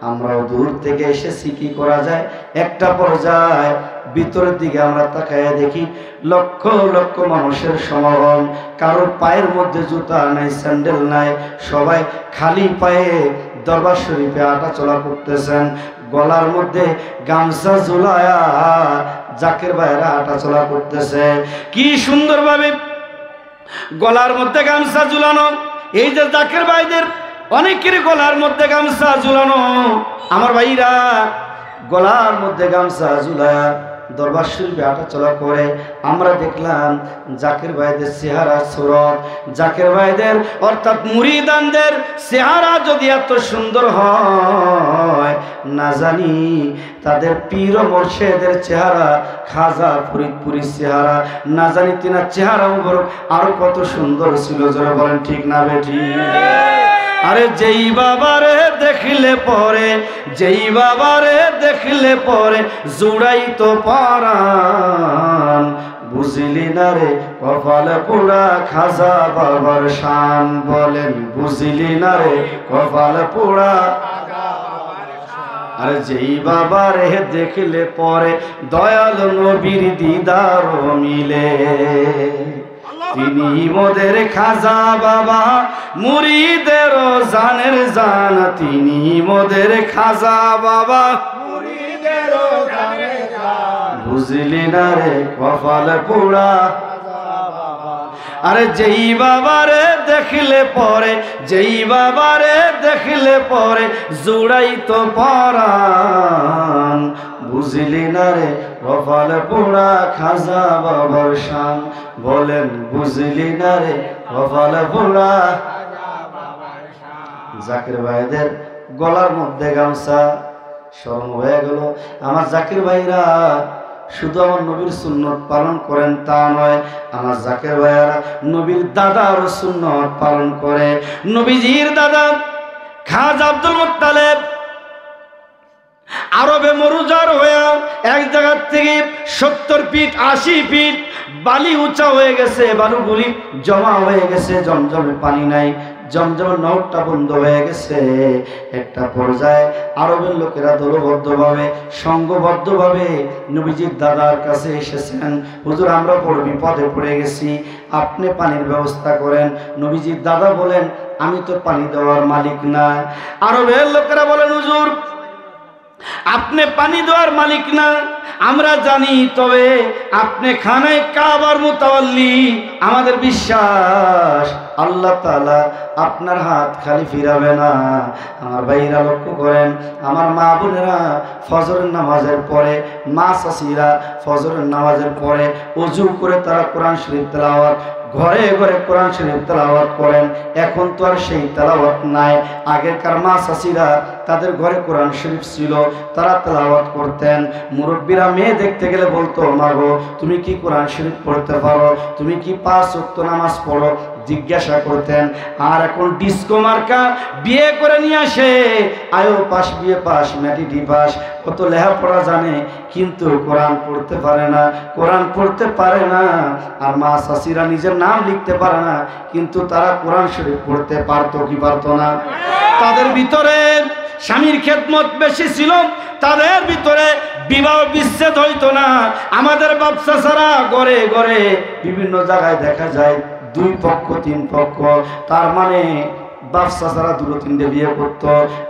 [SPEAKER 1] আমরাও দূর থেকে এসেছি, কি করা যায়, একটা পর্যায়ে ভিতরের দিকে আমরা তাকায় দেখি লক্ষ লক্ষ মানুষের সমাগম। কারোর পায়ের মধ্যে জুতা নাই, স্যান্ডেল নাই, সবাই খালি পায়ে দরবার শরীফে হাঁটা চলা করতেছেন। গলার মধ্যে গামছা ঝুলায়া জাকের ভাইরা হাঁটা চলা করতেছে। কি সুন্দরভাবে গলার মধ্যে গামছা ঝুলানো। এই যে জাকের ভাইদের অনেকের গলার মধ্যে গামছা ঝুলানো। আমার ভাইরা গলার মধ্যে গামছা ঝুলায়া দরবার শরীফে হাঁটা চলা করে। আমরা দেখলাম জাকের ভাইদের চেহারা সুরত, জাকের ভাইদের অর্থাৎ মুরিদানদের চেহারা যদি এত সুন্দর হয়, না জানি তাদের পীর ও মুর্শিদের চেহারা, খাজা ফরিদপুরীর চেহারা, না জানি তিনার চেহারা আরো কত সুন্দর ছিল। যারা বলেন ঠিক না বেটি? আরে যেই বাবারে দেখলে পরে, যেই বাবারে দেখলে পরে জুড়াই তো পরাণ, বুঝলি না রে কপালে পোড়া খাজা বাবার শান। বলেন বুঝলি না রে কপালে পোড়া। আরে যেই বাবারে দেখলে পরে দয়াল নবীর দিদার মিলে, তিনি মোদের খাজা বাবা, মুরিদের জানের জান। তিনি মোদের খাজা বাবা, মুরিদের জানের জান। বুঝলি না রে কপাল পোড়া। আরে যেই বাবারে দেখলে পরে, যেই বাবারে দেখলে পরে জুড়াই তো পরাণ, বুঝলি না রে কপালে পোড়া খাজা বাবার শান। বলেন বুঝলি না রে কপালে পোড়া। জাকির ভাইদের গলার মধ্যে গামছা শরম হয়ে গেল। আমার জাকির ভাইরা শুধু আমার নবীর সুন্নত পালন করেন তা নয়, আমার জাকির ভাইরা নবীর দাদার সুন্নত পালন করে। নবীজির দাদা খাজা আব্দুল মুত্তালিব আরবে মরুজার হয়ে এক জায়গার থেকে 70 ফিট 80 ফিট বালি উঁচা হয়ে গেছে, বালুগুলি জমা হয়ে গেছে, জমজমে পানি নাই, জমজমের নৌকটা বন্ধ হয়ে গেছে। একটা পর্যায়ে আরবের লোকেরা দলবদ্ধভাবে সংঘবদ্ধভাবে নবীজির দাদার কাছে এসেছেন, হুজুর আমরা বড় বিপদে পড়ে গেছি, আপনি পানির ব্যবস্থা করেন। নবীজির দাদা বলেন আমি তো পানি দেওয়ার মালিক না। আরবের লোকেরা বলেন হুজুর আপনি পানি দেওয়ার মালিক না আমরা জানি, তবে আপনি খানায় কাবার মুতাওয়াল্লি, আমাদের বিশ্বাস আল্লাহ তাআলা আপনার হাত খালি ফিরাবে না। আমার ভাইরা লক্ষ্য করেন, আমার মা বোনেরা ফজরের নামাজের পরে, মা চাচিরা ফজরের নামাজের পরে ওযু করে তারা কোরআন শরীফ তেলাওয়াত ঘরে ঘরে কোরআন শরীফ তেলাওয়াত করেন। এখন তো আর সেই তেলাওয়াত নাই। আগেরকার মা চাচিরা তাদের ঘরে কোরআন শরীফ ছিল, তারা তেলাওয়াত করতেন। মুরব্বীরা মেয়ে দেখতে গেলে বলতো মা গো তুমি কি কোরআন শরীফ পড়তে পারো, তুমি কি 5 ওয়াক্ত নামাজ পড়ো, জিজ্ঞাসা করতেন। আর এখন ডিস্কো মার্কা বিয়ে করে নিয়ে আসে, আয়ো পাস বিয়ে পাস ম্যাটিডি পাস, কত লেখাপড়া জানে কিন্তু কোরআন পড়তে পারে না, কোরআন পড়তে পারে না। আর মা চাচিরা নিজের নাম লিখতে পারে না, কিন্তু তারা কোরআন শরীফ পড়তে পারতো কি পারতো না? তাদের ভিতরে স্বামীর খেদমত বেশি ছিল, তাদের ভিতরে বিবাহ বিচ্ছেদ হইতো না। আমাদের বাপ চাচারা ঘরে ঘরে বিভিন্ন জায়গায় দেখা যায় 2 পক্ষ 3 পক্ষ, তার মানে বাপ চাচারা 2-3টে বিয়ে করত।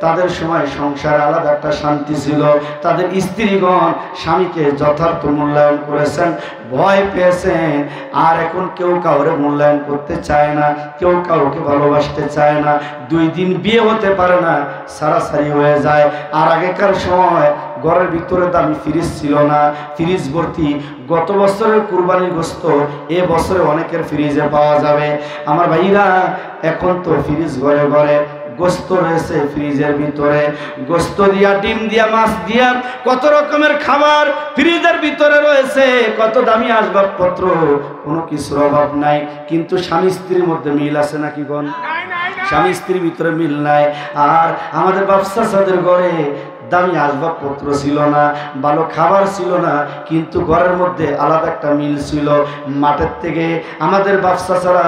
[SPEAKER 1] তাদের সময় সংসারে আলাদা একটা শান্তি ছিল। তাদের স্ত্রীগণ স্বামীকে যথার্থ মূল্যায়ন করেছেন, ভয় পেয়েছেন। আর এখন কেউ কাউরে মূল্যায়ন করতে চায় না, কেউ কাউকে ভালোবাসতে চায় না। 2 দিন বিয়ে হতে পারে না, সারাসারি হয়ে যায়। আর আগেকার সময় ঘরের ভিতরে দামি ফ্রিজ ছিল না, ফ্রিজ ভর্তি গত বছরের কুরবানির গোশত এ বছরে অনেকের ফ্রিজে পাওয়া যাবে। আমার ভাইরা এখন তো ফ্রিজ ঘরে ঘরে, গোস্ত রয়েছে ফ্রিজের ভিতরে, গোস্ত দিয়া ডিম দিয়া মাছ দিয়া কত রকমের খাবার ফ্রিজের ভিতরে রয়েছে, কত দামি আসবাবপত্র, কোনো কিছুর অভাব নাই। কিন্তু স্বামী স্ত্রীর মধ্যে মিল আছে নাকি গণ? স্বামী স্ত্রীর ভিতরে মিল নাই। আর আমাদের বাচ্চাদের ঘরে দামি আসবাবপত্র ছিল না, ভালো খাবার ছিল না, কিন্তু ঘরের মধ্যে আলাদা একটা মিল ছিল। মাঠের থেকে আমাদের বাচ্চারা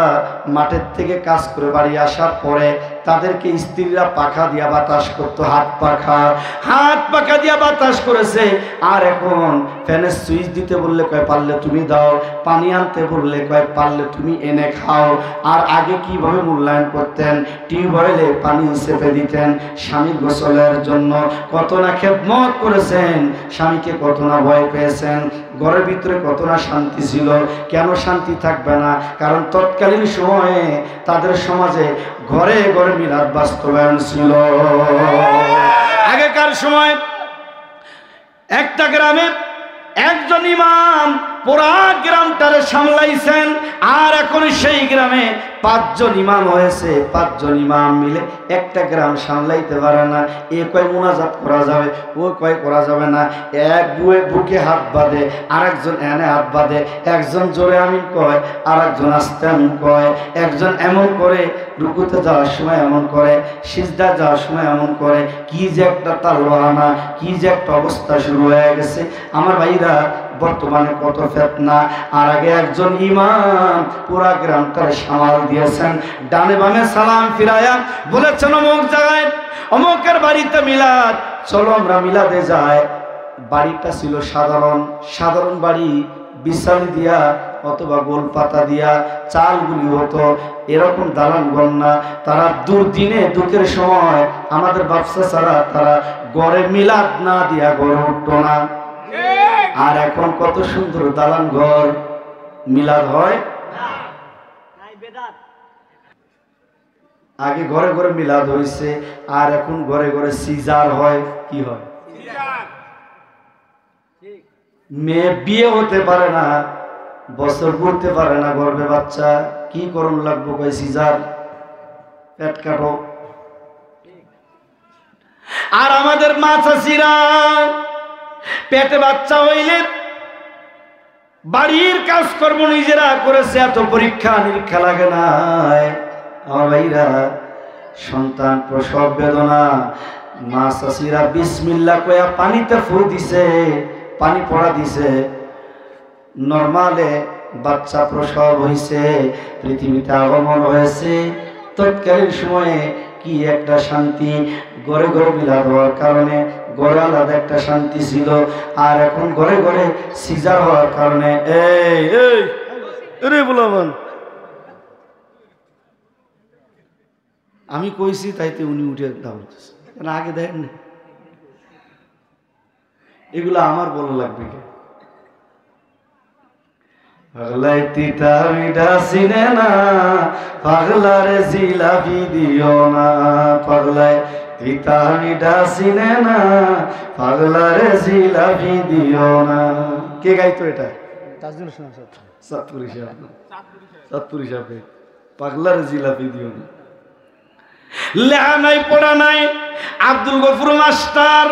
[SPEAKER 1] মাঠের থেকে কাজ করে বাড়ি আসার পরে তাদেরকে স্ত্রীরা পাখা দিয়া বাতাস করতো, হাত পাখা দিয়া বাতাস করেছে। আর এখন ফ্যানের সুইচ দিতে বললে কয় পারলে তুমি দাও, পানি আনতে বললে কয় পারলে তুমি এনে খাও। আর আগে কিভাবে মূল্যায়ন করতেন, টিউবওয়েলে পানি চেপে দিতেন স্বামীর গোসলের জন্য, কত না খেদমত করেছেন, স্বামীকে কত না ভয় পেয়েছেন, ঘরের ভিতরে কত না শান্তি ছিল। কেন শান্তি থাকবে না? কারণ তৎকালীন সময়ে তাদের সমাজে ঘরে ঘরে মিলাদ বাস্তবায়ন ছিল। আগেকার সময় একটা গ্রামে একজন ইমাম পুরা গ্রামটারে সামলাইছেন। আর এখন সেই গ্রামে 5 জন ইমাম হয়েছে, 5 জন ইমাম মিলে একটা গ্রাম সামলাইতে পারে না। এ কয় মুনাজাত করা যাবে, ও কয় করা যাবে না। এক বুকে হাত বাঁধে, আরেকজন এনে হাত বাঁধে, একজন জোরে আমিন কয়, আরেকজন আস্তে আমিন কয়, একজন এমন করে রুকুতে যাওয়ার সময় এমন করে, সিজদা যাওয়ার সময় এমন করে। কি যে একটা তালবাহানা, কি যে একটা অবস্থা শুরু হয়ে গেছে। আমার ভাইরা বর্তমানে কত ফিতনা। আর আগে একজন ইমাম পুরা গ্রামটারে সামাল দিয়েছেন, ডানে বামে সালাম ফিরায়া বলেছেন অমুক জায়গায় অমুকের বাড়িতে মিলাদ, চলো আমরা মিলাদে যাই। বাড়িটা ছিল সাধারণ বাড়ি, বিছালি দিয়া অথবা গোল পাতা দিয়া চালগুলি হতো, এরকম দালান ঘর না। তারা দুর্দিনে দুঃখের সময় আমাদের ব্যবসা ছাড়া তারা গড়ে মিলাদ না দিয়া গড়ে উঠতো না। আর এখন কত সুন্দর দালান ঘর, মিলাদ হয়। আগে ঘরে ঘরে মিলাদ হয়েছে, আর এখন ঘরে ঘরে সিজার হয়। কি হয়? মেয়ে বিয়ে হতে পারে না, বছর ঘুরতে পারে না, গর্ভে বাচ্চা, কি করুন লাগবো? কই সিজার, পেট কাটো। আর আমাদের মা চাষিরা পেটে বাচ্চা হইলে বাড়ির কাজকর্ম নিজেরা করেছে, এত পরীক্ষা নিরীক্ষা লাগে না। আমার ভাইরা, সন্তান প্রসব বেদনা, মা চাষিরা বিসমিল্লাহ কয়া পানিতে ফু দিছে, পানি পড়া দিছে, নরমালে বাচ্চা প্রসব হয়েছে, পৃথিবীতে আগমন হয়েছে। তৎকালীন সময়ে কি একটা শান্তি, ঘরে ঘরে মিলাদ হওয়ার কারণে ঘরে আলাদা একটা শান্তি ছিল। আর এখন ঘরে ঘরে সিজার হওয়ার কারণে আমি কইছি তাইতে উনি উঠে দাম আগে দেখেন না, এগুলো আমার বলা লাগবে কে? পাগলাই তিতা মিঠা চিনে না, পাগলারে জিলাপি দিও না। পাগলাই তিতা মিঠা চিনে না, পাগলারে জিলাপি দিও না। কে গাইতো এটা? চাঁদপুরি সাহেব। পাগলারে জিলাপি দিও না। লেখা নাই, পড়া নাই, আব্দুল গফুর মাস্টার,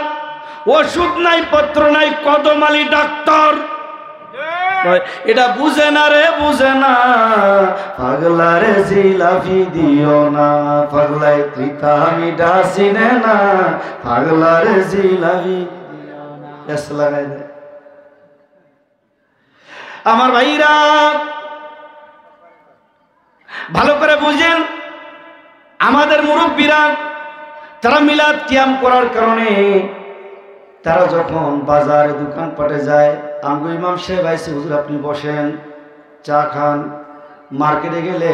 [SPEAKER 1] ওষুধ নাই, পত্র নাই, কদম আলী ডাক্তার, এটা বুঝে না রে, বুঝে না। পাগলারে জিলাপি দিও না, পাগলাই তিতা মিঠা চিনে না, পাগলারে জিলাপি লাগাই দেয়। আমার ভাইরা ভালো করে বুঝেন, আমাদের মুরব্বীরা তারা মিলাদ কিয়াম করার কারণে তারা যখন বাজারে দোকানপাটে যায়, আমগো ইমাম সাহেব আইসে, হুজুর আপনি বসেন, চা খান। মার্কেটে গেলে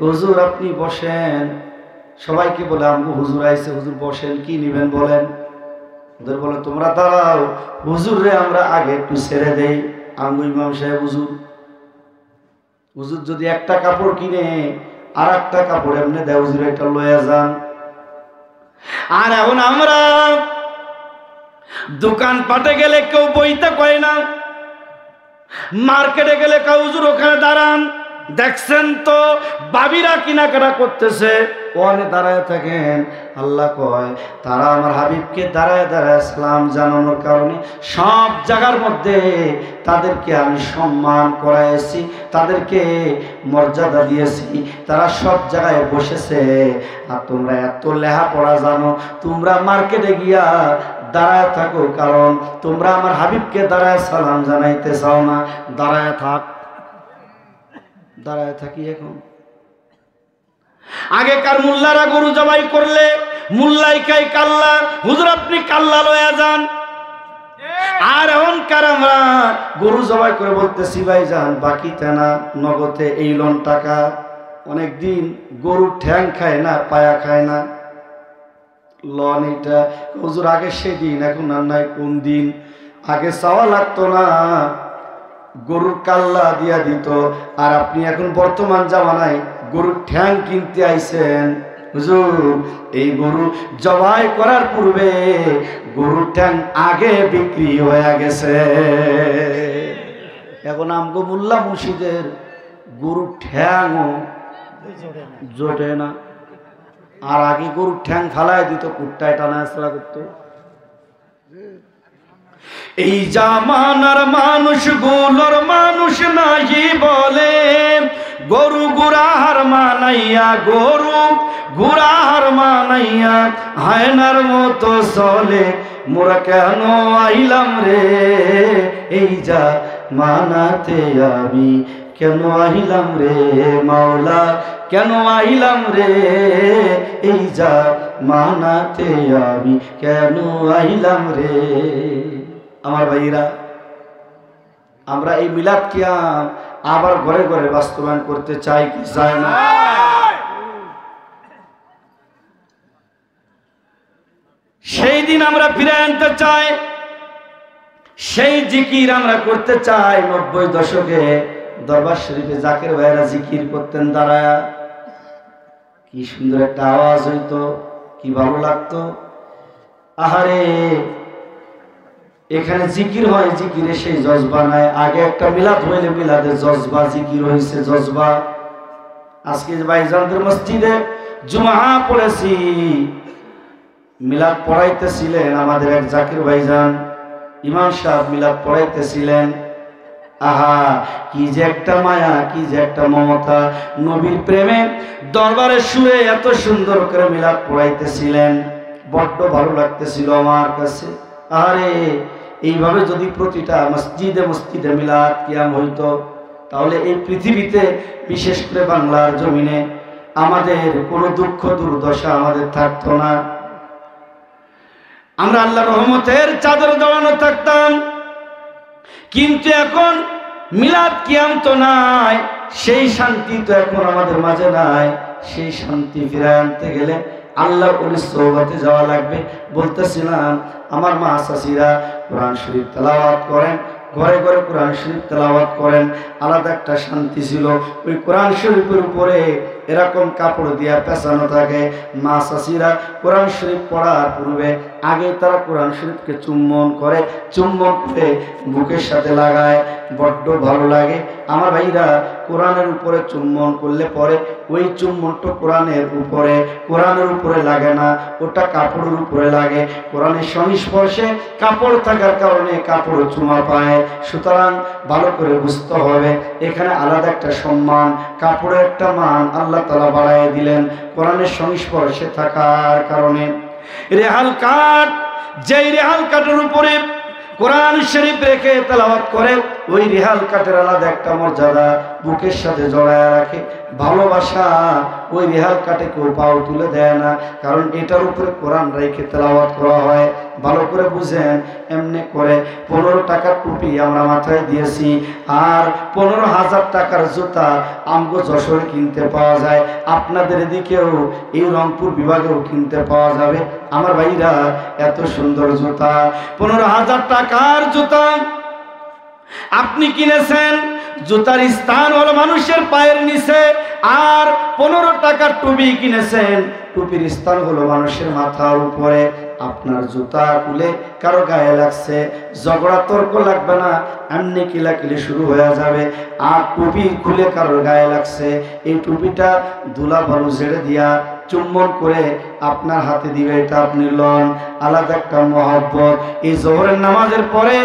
[SPEAKER 1] হুজুর আপনি বসেন, সবাইকে বলে আমগো হুজুর আইসে, হুজুর বসেন, কি নিবেন বলেন? ওদের বলে তোমরা দাঁড়াও, হুজুর রে আমরা আগে একটু ছেড়ে দেই। আমগো ইমাম সাহেব হুজুর যদি একটা কাপড় কিনে আর একটা কাপড় এমনি দেয়, হুজুর এটা লয়ে যান। আর এখন আমরা দোকান পাটে গেলে কেউ বইতে কয় না, মার্কেটে গেলে কেউ হুজুর ওখানে দাঁড়ান। দেখছেন তো বাবিরা কিনাকাটা করতেছে, ওখানে দাঁড়ায় থাকেন। আল্লাহ কয় তারা আমার হাবিবকে দাঁড়ায় দাঁড়ায় সালাম জানানোর কারণে সব জায়গার মধ্যে তাদেরকে আমি সম্মান করাইছি, তাদেরকে মর্যাদা দিয়েছি, তারা সব জায়গায় বসেছে। আর তোমরা এত লেখাপড়া জানো, তোমরা মার্কেটে গিয়া দাঁড়ায় থাকো, কারণ তোমরা আমার হাবিবকে দাঁড়ায় সালাম জানাইতে চাও না। দাঁড়ায় থাকি। এখন আগেকার মোল্লারা গরু জবাই করলে মোল্লাই খাই কাল্লা, হুজুর আপনি কাল্লা লয়া যান। আর এখনকার আমরা গরু জবাই করে বলতেছি ভাই যান বাকিতে না, নগদে এই লোন টাকা। অনেকদিন গরুর ঠ্যাং খায় না, পায়া খায় না, লন এটা হুজুর আগে সেদিন, এখন আর নাই কোন দিন। আগে চাওয়া লাগতো না, গরুর কাল্লা দিয়া দিত। আর আপনি এখন বর্তমান জামানায় গরুর ঠ্যাং কিনতে আইছেন। হুজুর এই গরু জবাই করার পূর্বে গরুর ঠ্যাং আগে বিক্রি হয়ে গেছে। এখন আমগো মোল্লা মুর্শিদের গরুর ঠ্যাংও জোটে না। আর আগে গরুর ঠ্যাং ফালায় দিত, কুট্টায় টানা আসলা করতো। এই জামানার মানুষগুলোর মানুষ নাহি বলে, গরু গুড়াহার মানাইয়া, গরু গুড়াহার মানাইয়া হায়নার মতো চলে। মোরা কেন আইলাম রে এই যা মানাতে, আমি কেন আইলাম রে মাওলা, কেন আইলাম রে এই যা মানাতে, আমি কেন আইলাম রে। আমার ভাইরা, আমরা এই মিলাদ কিয়াম আবার ঘরে ঘরে বাস্তবায়ন করতে চাই কি চাই না? সেই দিন আমরা ফিরে আনতে চাই, সেই জিকির আমরা করতে চাই। 90 দশকে দরবার শরীফে জাকের ভাইরা জিকির করতেন দাঁড়ায়া। কি সুন্দর একটা আওয়াজ হইতো, কি ভালো লাগতো। আহারে এখানে জিকির হয়, জিকিরে সেই জজবা নাই। আগে একটা মিলাদ হইলে মিলাদে জজবা, জিকির হইছে জজবা। আজকে ভাইজানদের মসজিদে জুমা পড়েছি, মিলাদ পড়াইতেছিলেন আমাদের এক জাকির ভাইজান ইমাম সাহেব, মিলাদ পড়াইতেছিলেন। আহা কি যে একটা মায়া, কি যে একটা মমতা, নবীর প্রেমে দরবারে শুয়ে এত সুন্দর করে মিলাদ পড়াইতেছিলেন, বড্ড ভালো লাগতেছিল আমার কাছে। আরে এইভাবে যদি প্রতিটা মসজিদে মসজিদে মিলাদ কিয়াম হইতো, তাহলে এই পৃথিবীতে বিশেষ করে বাংলার জমিনে আমাদের কোনো দুঃখ দুর্দশা আমাদের থাকতো না। আমরা আল্লাহর রহমতের চাদর জড়ানো থাকতাম। কিন্তু এখন মিলাদ কিয়াম তো নাই, সেই শান্তি তো এখন আমাদের মাঝে নাই। সেই শান্তি ফিরায় আনতে গেলে আল্লাহর ওলি সোহবতে যাওয়া লাগবে। বলতেছিলাম আমার মা চাচিরা কোরআন শরীফ তেলাওয়াত করেন, ঘরে ঘরে কোরআন শরীফ তেলাওয়াত করেন, আলাদা একটা শান্তি ছিল। ওই কোরআন শরীফের উপরে এরকম কাপড় দিয়া পেঁচানো থাকে। মা চাচিরা কোরআন শরীফ পড়ার পূর্বে আগে তারা কোরআন শরীফকে চুম্বন করে, চুম্বন করে বুকের সাথে লাগায়, বড্ড ভালো লাগে। আমার ভাইরা কোরআনের উপরে চুম্বন করলে পরে ওই চুম্বনটা কোরআনের উপরে লাগে না, ওটা কাপড়ের উপরে লাগে। কোরআনের সংস্পর্শে কাপড় থাকার কারণে কাপড় চুমা পায়। সুতরাং ভালো করে বুঝতে হবে, এখানে আলাদা একটা সম্মান, কাপড়ের একটা মান আল্লাহ তাআলা বাড়ায় দিলেন কোরআনের সংস্পর্শে থাকার কারণে। রেহাল কাঠ, যেই রেহাল কাঠের উপরে কোরআন শরীফ রেখে তেলাওয়াত করে, ওই রেহাল কাঠের আলাদা একটা মর্যাদা, বুকের সাথে জড়ায় রাখে। ভালোবাসা ওই রেহাল কাঠে কেউ পাও তুলে দেয় না, কারণ এটার উপরে কোরআন রেখে তেলাওয়াত করা হয়। ভালো করে বুঝেন, এমনি করে 15 টাকার টুপি আমরা মাথায় দিয়েছি, আর 15,000 টাকার জুতা আমগো যশোরে কিনতে পাওয়া যায়, আপনাদের এদিকেও এই রংপুর বিভাগেও কিনতে পাওয়া যাবে। আমার ভাইরা এত সুন্দর জুতা, 15,000 টাকার জুতা আপনি কিনেছেন, জুতার স্থান হলো মানুষের পায়ের নিচে। আর 15 টাকার টুপি কিনেছেন, টুপির স্থান হলো মানুষের মাথার উপরে। আপনার জুতা খুলে কারো গায়ে লাগছে, ঝগড়া তর্ক লাগবে না, এমনি কিলাকিলি শুরু হয়ে যাবে। আর টুপি খুলে কারোর গায়ে লাগছে, এই টুপিটা ধুলা বালু ঝেড়ে দিয়া চুম্বন করে আপনার হাতে দিবে, এটা আপনি লন, আলাদা একটা মহব্বত। এই জোহরের নামাজের পরে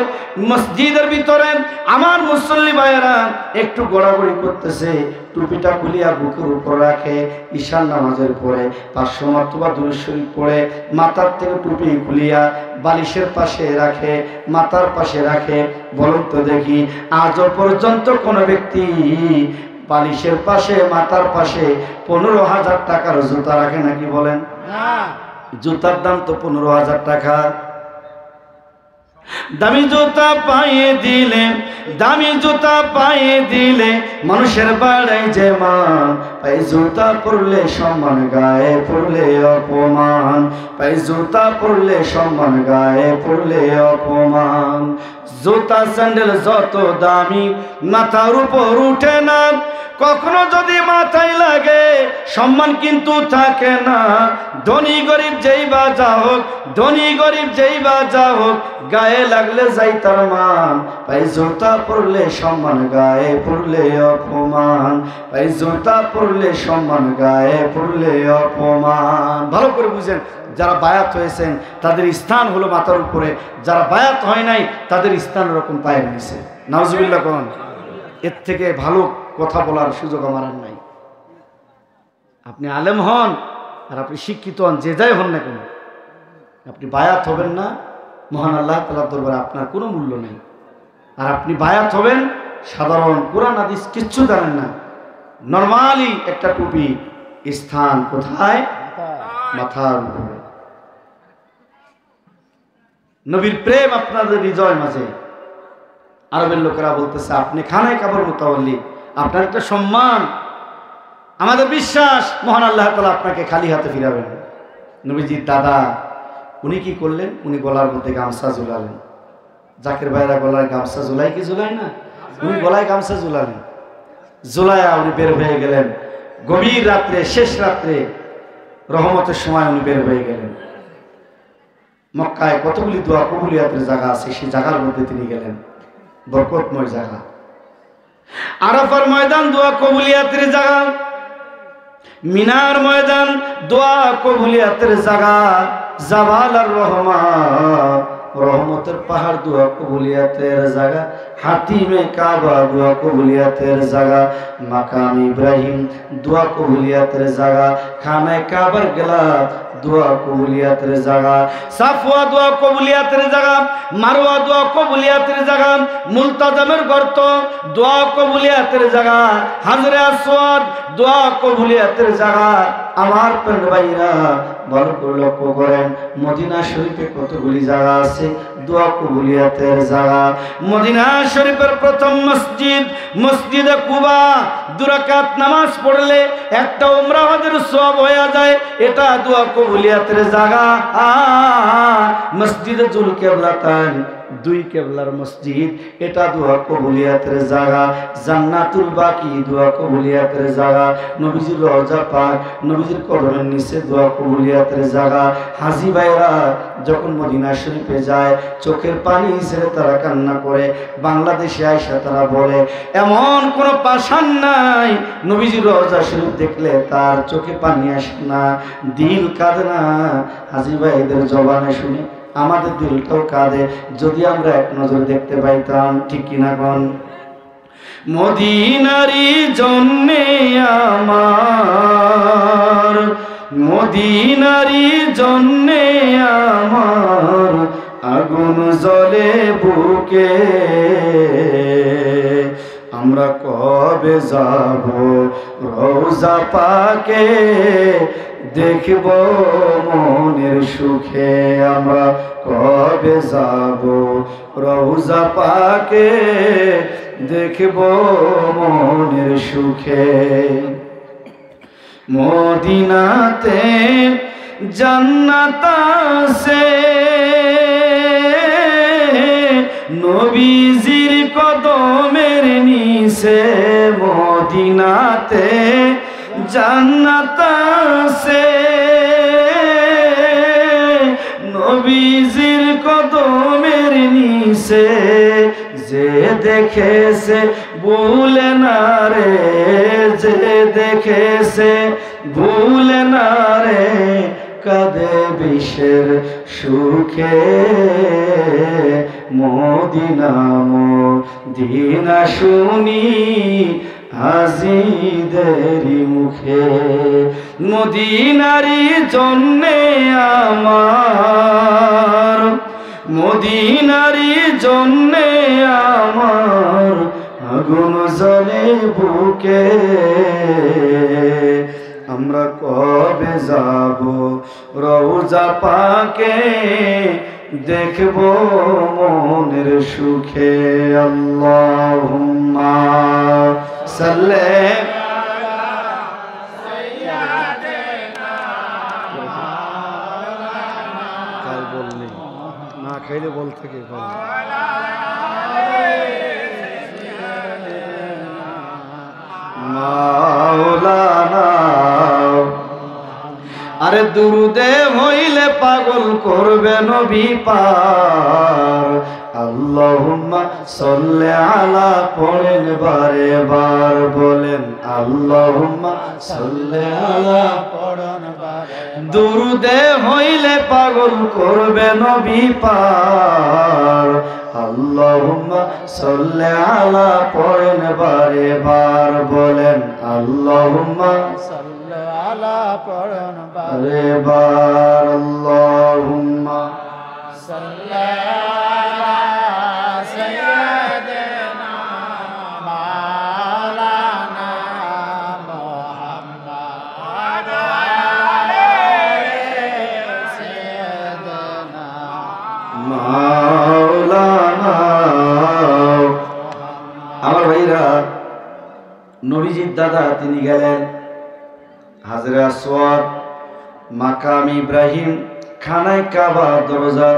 [SPEAKER 1] মসজিদের ভিতরে আমার মুসল্লি ভাইয়েরা একটু গোড়াগড়ি করতেছে, টুপিটা খুলিয়া বুকের উপর রাখে। ঈশার নামাজের পরে 500 মারতবা দুরূদ শরীফ পড়ে মাথার থেকে টুপি খুলিয়া বালিশের পাশে রাখে, মাথার পাশে রাখে। বলুন তো দেখি, আজও পর্যন্ত কোনো ব্যক্তি বালিশের পাশে মাথার পাশে 15,000 টাকার জুতা রাখে নাকি? বলেন, জুতার দাম তো 15,000 টাকা। দামি জুতা পায়ে দিলে, দামি জুতা পায়ে দিলে মানুষের বাড়াই যে মান, পাই জুতা পরলে সম্মান, গায়ে পরলে অপমান, পাই জুতা পরলে সম্মান, গায়ে পরলে অপমান। জুতা স্যান্ডেল যত দামি মাথার উপর উঠে না, কখনো যদি মাথায় লাগে সম্মান কিন্তু থাকে না। ধনী গরিব যেই বা যা হোক, ধনী গরিব যেই বা যা হোক, গায়ে লাগলে যাই তার মান, পাই জুতা পরলে সম্মান, গায়ে পরলে অপমান, পাই জুতা পরলে সম্মান, গায়ে পরলে অপমান। ভালো করে বুঝেন, যারা বায়াত হয়েছেন তাদের স্থান হলো মাথার উপরে, যারা বায়াত হয় নাই তাদের স্থান এরকম পায়ের নিচে। নাউজুবিল্লাহ কোন, এর থেকে ভালো কথা বলার সুযোগ আমার আর নাই। আপনি আলেম হন আর আপনি শিক্ষিত হন, যে যাই হন না কেন, আপনি বায়াত হবেন না, মহান আল্লাহ তাআলার দরবারে আপনার কোনো মূল্য নেই। আর আপনি বায়াত হবেন সাধারণ কোরআন হাদিস কিচ্ছু জানেন না, নরমালি একটা টুপি, স্থান কোথায়? মাথার উপরে। নবীর প্রেম আপনাদের হৃদয় মাঝে। আরবের লোকেরা বলতেছে আপনি খানায় কাবার মুতাওয়াল্লি, আপনার একটা সম্মান। আমাদের বিশ্বাস মহান আল্লাহ তাআলা আপনাকে খালি হাতে ফিরাবেন। নবীজির দাদা উনি কি করলেন? উনি গলার মধ্যে গামছা ঝুলালেন। জাকের ভাইরা গলায় গামছা ঝুলাই কি ঝুলাই না? উনি গলায় গামছা ঝুলালেন, ঝুলায়া উনি বের হয়ে গেলেন। গভীর রাত্রে, শেষ রাত্রে রহমতের সময় উনি বের হয়ে গেলেন। মক্কায় কতগুলি দোয়া কবুলিয়াতের জায়গা আছে, সেই জায়গার মধ্যে তিনি গেলেন, বরকতময় জায়গা। আরাফার ময়দান দোয়া কবুলিয়াতের জায়গা, মিনার ময়দান দোয়া কবুলিয়াতের জায়গা, জাবাল আর রহমা রহমতের পাহাড় দোয়া কবুলিয়াতের জায়গা, হাতিমে কাবা দোয়া কবুলিয়াতের জায়গা, মাকাম ইব্রাহিম দোয়া কবুলিয়াতের জায়গা, খানায় কাবার গেলা দোয়া কবুলিয়াতের জায়গা, সাফওয়া দোয়া কবুলিয়াতের জায়গা, মারওয়া দোয়া কবুলিয়াতের জায়গা, মুলতাজামের গর্ত দোয়া কবুলিয়াতের জায়গা, হাজরে আসওয়াদ দোয়া কবুলিয়াতের জায়গা। আমার প্রিয় ভাইরা ভালো করে লক্ষ্য করেন, মদিনা শরীফে কতগুলি জায়গা আছে দোয়া কবুলিয়াতের জায়গা। মদিনা শরীফের প্রথম মসজিদ মসজিদে কুবা, 2 রাকাত নামাজ পড়লে একটা উমরা হজের সওয়াব হয়ে যায়, এটা দোয়া কবুলিয়াতের জায়গা। মসজিদে জুলকিবলাতান 2 কেবলার মসজিদ, এটা দোয়া কবুলিয়াতের জায়গা। জান্নাতুল বাকি দোয়া কবুলিয়াতের জায়গা। নবীজির রওজা পাক, নবীজির কদমের নিচে দোয়া কবুলিয়াতের জায়গা। হাজী ভাইরা যখন মদিনা শরীফে যায় চোখের পানি ছেড়ে তারা কান্না করে। বাংলাদেশে আইসা তারা বলে এমন কোন পাষাণ নাই নবীজির রওজা শরীফ দেখলে তার চোখে পানি আসে না, দিল কাঁদে না। হাজী ভাইদের জবানে শুনি আমাদের দিলটাও কাঁদে, যদি আমরা এক নজর দেখতে পাইতাম, ঠিক কিনা কোন? মদিনারি জন্যে আমার, মদিনারি জন্যে আমার আগুন জ্বলে বুকে, আমরা কবে যাব রওজা পাকে, দেখব মনের সুখে, আমরা কবে যাব রওজা পাকে, দেখব মনের সুখে। মদিনাতে জান্নাত আছে, নবীজির কদমের নিচে, মদিনাতে জান্নাত আছে, নবীজির কদমের নিচে, যে দেখেছে ভুলে না রে, যে দেখেছে ভুলে না রে, কাঁদে বিশ্বের সুখে। মদিনা মদিনা শুনি হাজিদেরি মুখে, মদিনারি জন্যে আমার, মদিনারি জন্যে আমার আগুন জ্বলে বুকে, আমরা কবে যাব রওজা পাকে, দেখব মনের সুখে। আল্লাহুম্মা সাল্লি আলা সাইয়্যিদিনা মাওলানা, কাল বললি না খাইলে বল থেকে মাওলানা। আরে দুরুদে হইলে পাগল করবে নবী পার, আল্লাহুম্মা সাল্লি আলা পড়েন বারে বার, বলেন আল্লাহুম্মা সাল্লি আলা পড়েন বারে। দুরুদে হইলে পাগল করবে নবী পার, আল্লাহুম্মা সাল্লি আলা পড়েন বারে বার, বলেন আল্লাহুম্মা সাল্লি আলা পড়েন বারে বার। আল্লাহুম্মা সাল্লি আলা সাইয়্যিদিনা মাওলানা মুহাম্মদ সাইয়্যিদিনা মাওলানা। আমার ভাইরা, নবীজির দাদা তিনি গেলেন হাজরে আসওয়াদ, মাকাম ইব্রাহিম, খানায় কাবা, দরজা,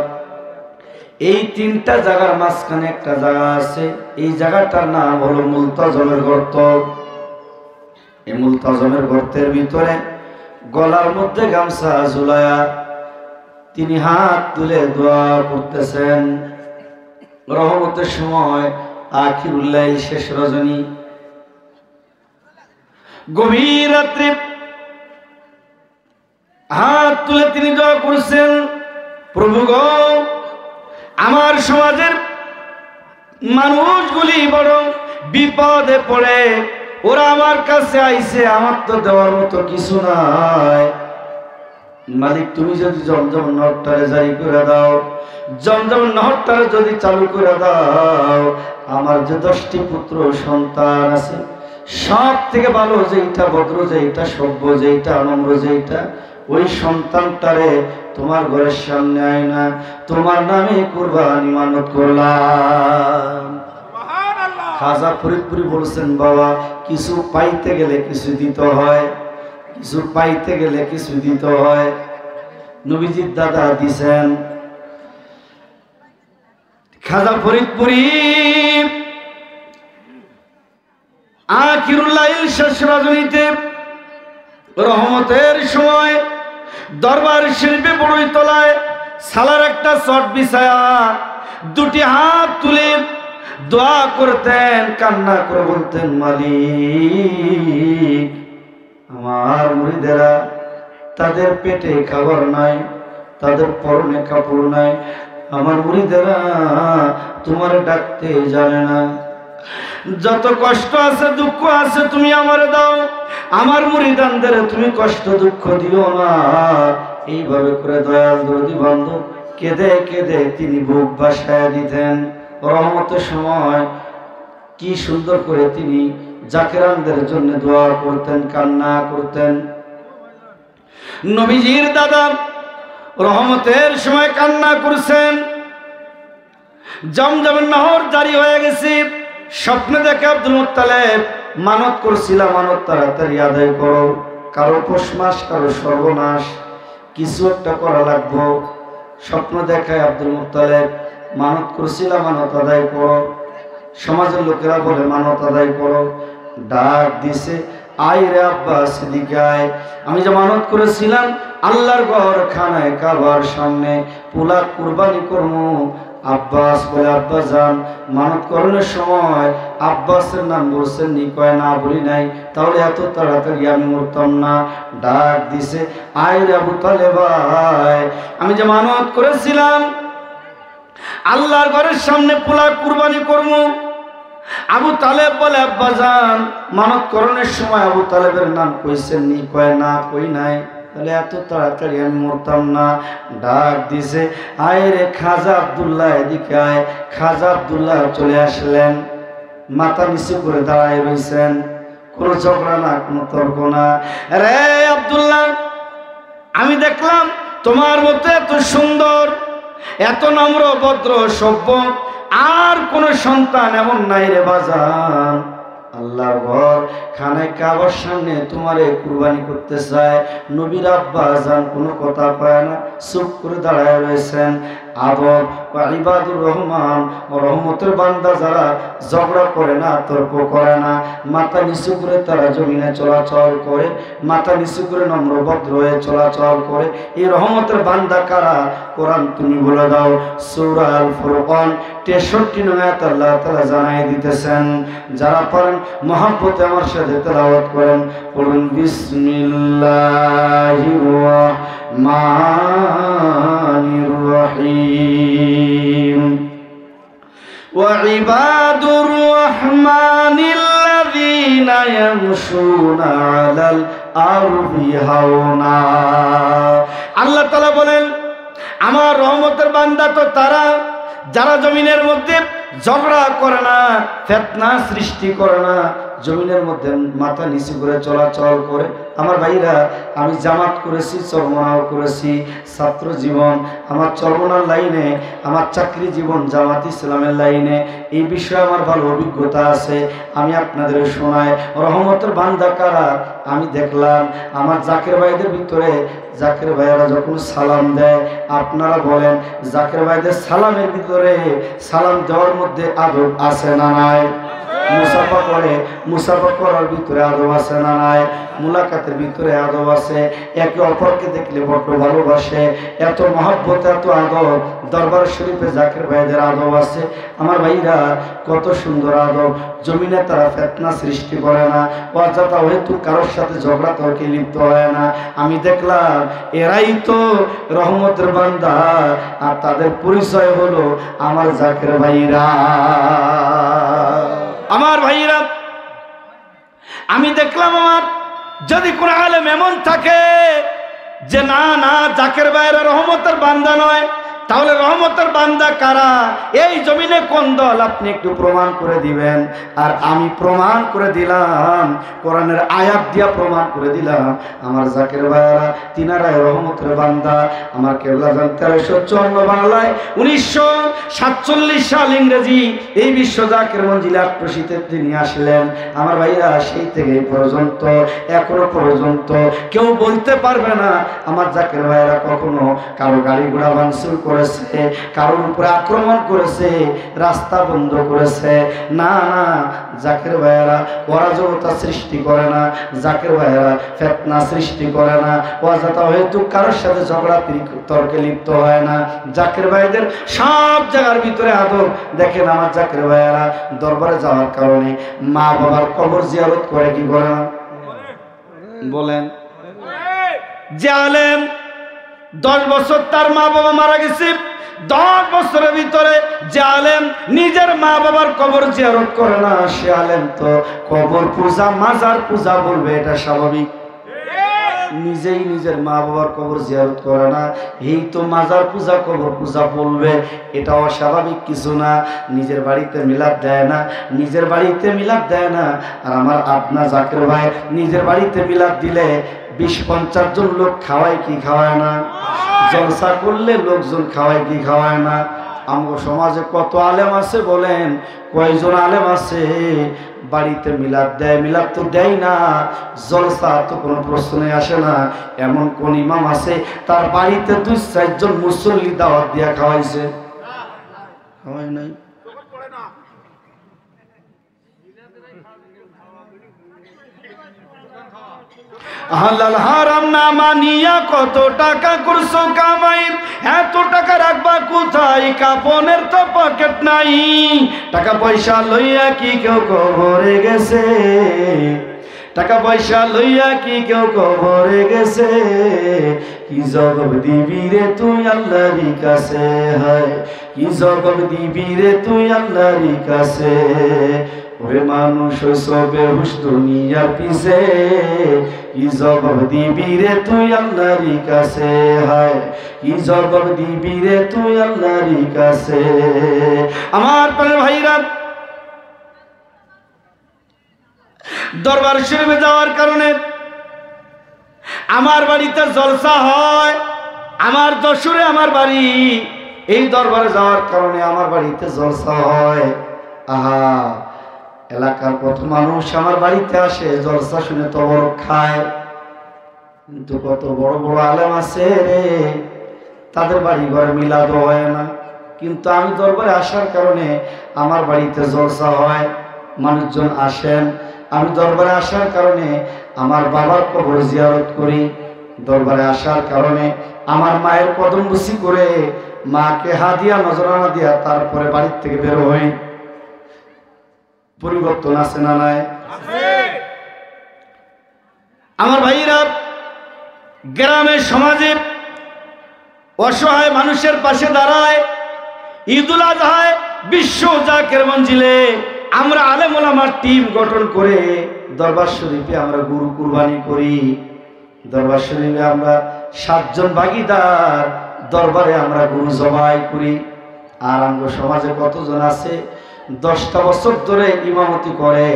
[SPEAKER 1] এই 3টা জায়গার মাঝখানে একটা জায়গা আছে, এই জায়গাটার নাম হলো মুলতাজমের গর্ত। এই মুলতাজমের গর্তের ভিতরে গলার মধ্যে গামছা ঝুলায়া তিনি হাত তুলে দোয়া করতেছেন। রহমতের সময় আখিরুল লাইল, শেষ রজনী, গভীর রাত্রে হাত তুলে তিনি দোয়া করছেন, প্রভু গো, আমার সমাজের মানুষগুলি বড় বিপদে পড়ে, ওরা আমার কাছে আইছে, আমার তো দেওয়ার মতো কিছু নাই। মালিক, তুমি যদি জমজম নহরটারে জারি করে দাও, জমজম নহরটারে যদি চালু করে দাও, আমার যে 10টি পুত্র সন্তান আছে, সব থেকে ভালো যেইটা, ভদ্র যেইটা, সভ্য যেইটা, নম্র যেইটা, ওই সন্তানটারে তোমার ঘরের সামনে আয় না, তোমার নামে কুরবানি মানত করলাম। খাজা ফরিদপুরি বলছেন, বাবা, কিছু পাইতে গেলে কিছু দিতে হয়, কিছু পাইতে গেলে কিছু দিতে হয়। নবীজির দাদা দিছেন। খাজা ফরিদপুরি আখিরুল লাইল, শেষ রজনীতে রহমতের সময় দরবার শরীফে বড়ই তলায় সালার একটা চট বিছায়া 2টি হাত তুলে দোয়া করতেন, কান্না করে বলতেন, মালিক, আমার মুরিদেরা, তাদের পেটে খাবার নাই, তাদের পরনে কাপড় নাই, আমার মুরিদেরা তোমার ডাকতে জানে না, যত কষ্ট আছে, দুঃখ আছে, তুমি আমারে দাও, আমার মুরিদানদের তুমি কষ্ট দুঃখ দিও না। এইভাবে করে দয়াল দরদি বান্ধব কেঁদে কেঁদে তিনি বুক ভাসায় দিতেন। রহমতের সময় কি সুন্দর করে তিনি জাকেরানদের জন্য দোয়া করতেন, কান্না করতেন। নবীজির দাদা রহমতের সময় কান্না করছেন। জমজমের নহর জারি হয়ে গেছে, স্বপ্নে দেখে আব্দুল মুত্তালিব মানত করছিল, মানত তাড়াতাড়ি আদায় করো, কারো পৌষ মাস, কারো সর্বনাশ, কিছু একটা করা লাগবো। স্বপ্ন দেখায় আব্দুল মুত্তালিব মানত করছিল, মানত আদায় করো। সমাজের লোকেরা বলে মানত আদায় করো। ডাক দিছে, আয় রে আব্বাস, এদিকে আয়, আমি যে মানত করেছিলাম আল্লাহর ঘর খানায় কাবার সামনে পোলা কুরবানি করবো। আব্বাস বলে, আব্বা যান, মানত করণের সময় আব্বাসের নাম বলছেন নি? কয় না, বলি নাই। তাহলে এত তাড়াতাড়ি আমি মরতাম না। ডাক দিছে, আয় রে আবু তালেব, আমি যে মানত করেছিলাম আল্লাহর ঘরের সামনে পোলা কুরবানি করবো। আবু তালেব বলে, আব্বা যান, মানত করণের সময় আবু তালেবের নাম কইছেন নি? কয় না, কই নাই। তাহলে এত তাড়াতাড়ি আমি মরতাম না। ডাক দিছে, আয় রে খাজা আব্দুল্লাহ, এদিকে আয়। খাজা আব্দুল্লাহ চলে আসলেন, মাথা নিচু করে দাঁড়ায় রয়েছেন, কোনো ঝগড়া না, কোনো তর্ক না। রে আব্দুল্লাহ, আমি দেখলাম তোমার মতো এত সুন্দর, এত নম্র, ভদ্র, সভ্য আর কোন সন্তান এমন নাই রে বাজান। আল্লাহর ঘর খানায় কাবার সামনে তোমারে কুরবানি করতে চায়। নবীর আব্বা জান কোনো কথা কয় না, চুপ করে দাঁড়ায় রয়েছেন। আদব ইবাদুর রহমান, রহমতের বান্দা যারা ঝগড়া করে না, তর্ক করে না, মাথা নিচু করে তারা জমিনে চলাচল করে, মাথা নিচু করে নম্র ভদ্র হয়ে চলাচল করে, এই রহমতের বান্দা কারা? কোরআন তুমি বলে দাও। সূরা আল ফুরকান 63 নং আয়াত আল্লাহ তাআলা জানাই দিতেছেন। যারা পারেন মহব্বতে আমার সাথে তেলাওয়াত করেন, পড়ুন বিসমিল্লাহির রহমানির রহিম। وعباد الرحمن الذين يمشون على الأرض هونا। আল্লাহ তাআলা বলেন, আমার রহমতের বান্দা তো তারা যারা জমিনের মধ্যে ঝগড়া করে না, ফিতনা সৃষ্টি করে না, জমিনের মধ্যে মাথা নিচু করে চলাচল করে। আমার ভাইরা, আমি জামাত করেছি, চরমনাও করেছি, ছাত্র জীবন আমার চরমনার লাইনে, আমার চাকরি জীবন জামাত ইসলামের লাইনে, এই বিষয়ে আমার ভালো অভিজ্ঞতা আছে। আমি আপনাদের শোনাই, রহমতের বান্দা কারা? আমি দেখলাম আমার জাকের ভাইদের ভিতরে, জাকের ভাইয়েরা যখন সালাম দেয়, আপনারা বলেন জাকের ভাইদের সালামের ভিতরে সালাম দেওয়ার মধ্যে আদব আছে না নাই? মুসাফা করে, মুসাফা করার ভিতরে আদব আছে না নাই? মুলাকাতের ভিতরে আদব আছে। একে অপরকে দেখলে বড্ড ভালোবাসে, এত মহব্বত, এত আদব। দরবার শরীফে জাকির ভাইদের আদব আছে। আমার ভাইরা কত সুন্দর আদব। জমিনে তারা ফিতনা সৃষ্টি করে না, অযথা হয়তো কারোর সাথে ঝগড়া তর্কে লিপ্ত হয় না। আমি দেখলাম এরাই তো রহমতের বান্দা, আর তাদের পরিচয় হলো আমার জাকির ভাইরা। আমার ভাইরা, আমি দেখলাম আমার যদি কোন আলেম এমন থাকে যে না না জাকির ভাইরা রহমতের বান্দা নয়, তাহলে রহমতের বান্দা কারা? এই জমিনে কোন দল? আপনি একটু প্রমাণ করে দিবেন। আর আমি প্রমাণ করে দিলাম, কোরআনের আয়াত দিয়া প্রমাণ করে দিলাম আমার জাকির ভাইরা তিনারাই রহমতের বান্দা। আমার কেবলা জান 1354 বাংলায় 1947 সাল ইংরেজি এই বিশ্ব জাকির মঞ্জিলে আত্মশীতে তিনি আসলেন। আমার ভাইরা সেই থেকে পর্যন্ত এখনো পর্যন্ত কেউ বলতে পারবে না আমার জাকির ভাইরা কখনো কারো গাড়ি ঘোড়া ভাঙচুর করেছে, কারোর উপরে আক্রমণ করেছে, রাস্তা বন্ধ করেছে। না না, জাকির ভাইয়েরা অরাজকতা সৃষ্টি করে না, জাকির ভাইয়েরা ফিতনা সৃষ্টি করে না, অযথা হয়তো কারোর সাথে ঝগড়া তর্কে লিপ্ত হয় না। জাকির ভাইদের সব জায়গার ভিতরে আদব। দেখেন আমার জাকির ভাইয়েরা দরবারে যাওয়ার কারণে মা বাবার কবর জিয়ারত করে কি করে না? বলেন। যে আলেম 10 বছর তার মা বাবা মারা গেছে, 10 বছরের ভিতরে যে আলেম নিজের মা বাবার কবর জিয়ারত করে না, সে আলেম তো কবর পূজা, মাজার পূজা বলবে, এটা স্বাভাবিক। নিজেই নিজের মা বাবার কবর জিয়ারত করে না, এই তো মাজার পূজা, কবর পূজা বলবে, এটা অস্বাভাবিক কিছু না। নিজের বাড়িতে মিলাদ দেয় না, নিজের বাড়িতে মিলাদ দেয় না। আর আমার আপনা জাকির ভাই নিজের বাড়িতে মিলাদ দিলে 20-50 জন লোক খাওয়ায় কি খাওয়ায় না? জলসা করলে লোকজন খাওয়ায় কি খাওয়ায় না? আমগো সমাজে কত আলেম আছে বলেন? কয়জন আলেম আছে বাড়িতে মিলাদ দেয়? মিলাদ তো দেয় না, জলসা তো কোনো প্রশ্নই আসে না। এমন কোন ইমাম আছে তার বাড়িতে 2-4 জন মুসল্লি দাওয়াত দিয়া খাওয়াইছে? খাওয়াই নাই। হালাল হারাম না মানিয়া কত টাকা করছো কামাই, এত টাকা রাখবা কোথায়? কাপনের তো পকেট নাই। টাকা পয়সা লইয়া কি কেউ কবরে গেছে? টাকা পয়সা লইয়া কি কেউ কবরে গেছে? কি জবাব দিবি রে তুই আল্লাহর কাছে? হয় কি জবাব দিবি রে তুই আল্লাহর কাছে? ওরে মানুষ সবে হুশ দুনিয়ার পিছে, কি জবাব দিবি রে তুই আল্লাহর কাছে? হয় কি জবাব দিবি রে তুই আল্লাহর কাছে? আমার প্রাণের ভাইরা, দরবার শরীফে যাওয়ার কারণে আমার বাড়িতে জলসা হয়। আমার যশোরে আমার বাড়ি, এই দরবারে যাওয়ার কারণে আমার বাড়িতে জলসা হয়। আহা, এলাকার কত মানুষ আমার বাড়িতে আসে, জলসা শুনে তো বড় খায়। কিন্তু কত বড় বড় আলেম আছে রে, তাদের বাড়ি ঘরে মিলাদ হয় না। কিন্তু আমি দরবারে আসার কারণে আমার বাড়িতে জলসা হয়, মানুষজন আসেন। আমি দরবারে আসার কারণে আমার বাবার কবর জিয়ারত করি। দরবারে আসার কারণে আমার মায়ের কদম বুসি করে মাকে হাদিয়া নজরানা দিয়া তারপরে বাড়ির থেকে বের হই। পরিবর্তন আছে না নাই? আমার ভাইরা, গ্রামের সমাজে অসহায় মানুষের পাশে দাঁড়ায়। ঈদুল আজহায় বিশ্ব জাকির মঞ্জিলে আমরা আলেম ওলামার টিম গঠন করে দরবার শরীফে আমরা গরু কুরবানি করি। দরবার শরীফে আমরা 7 জন ভাগীদার দরবারে আমরা গরু জবাই করি। আর আমগো সমাজে কতজন আছে 10টা বছর ধরে ইমামতি করে,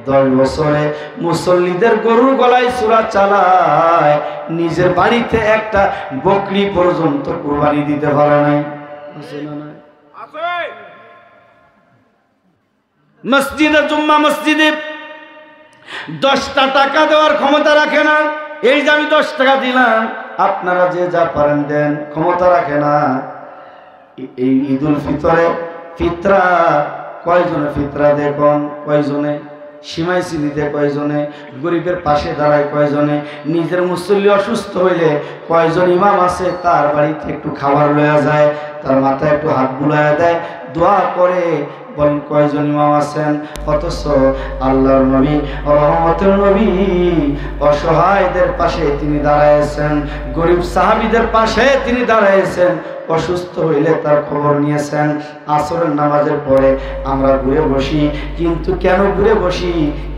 [SPEAKER 1] 10 বছরে মুসল্লিদের গরুর গলায় সূরা চালায়, নিজের বাড়িতে একটা বকরি পর্যন্ত কুরবানি দিতে পারে নাই। মসজিদে জুম্মা মসজিদে 10টা টাকা দেওয়ার ক্ষমতা রাখে না। এই যে আমি 10 টাকা দিলাম, আপনারা যে যা পারেন দেন, ক্ষমতা রাখে না। এই ঈদুল ফিতরে ফিতরা কয়জনে ফিতরা দেয় কয়জনে, সীমায় চিনিতে কয়জনে, গরিবের পাশে দাঁড়ায় কয়জনে, নিজের মুসল্লি অসুস্থ হইলে কয়জন ইমাম আছে তার বাড়িতে একটু খাবার লয়া যায়, তার মাথায় একটু হাত বুলায়া দেয়, দোয়া করে, বলেন কয়জন ইমাম আছেন? অথচ আল্লাহর নবী রহমতের নবী অসহায়দের পাশে তিনি দাঁড়াইছেন, গরিব সাহাবীদের পাশে তিনি দাঁড়াইছেন, অসুস্থ হইলে তার খবর নিয়েছেন। আসরের নামাজের পরে আমরা ঘুরে বসি, কিন্তু কেন ঘুরে বসি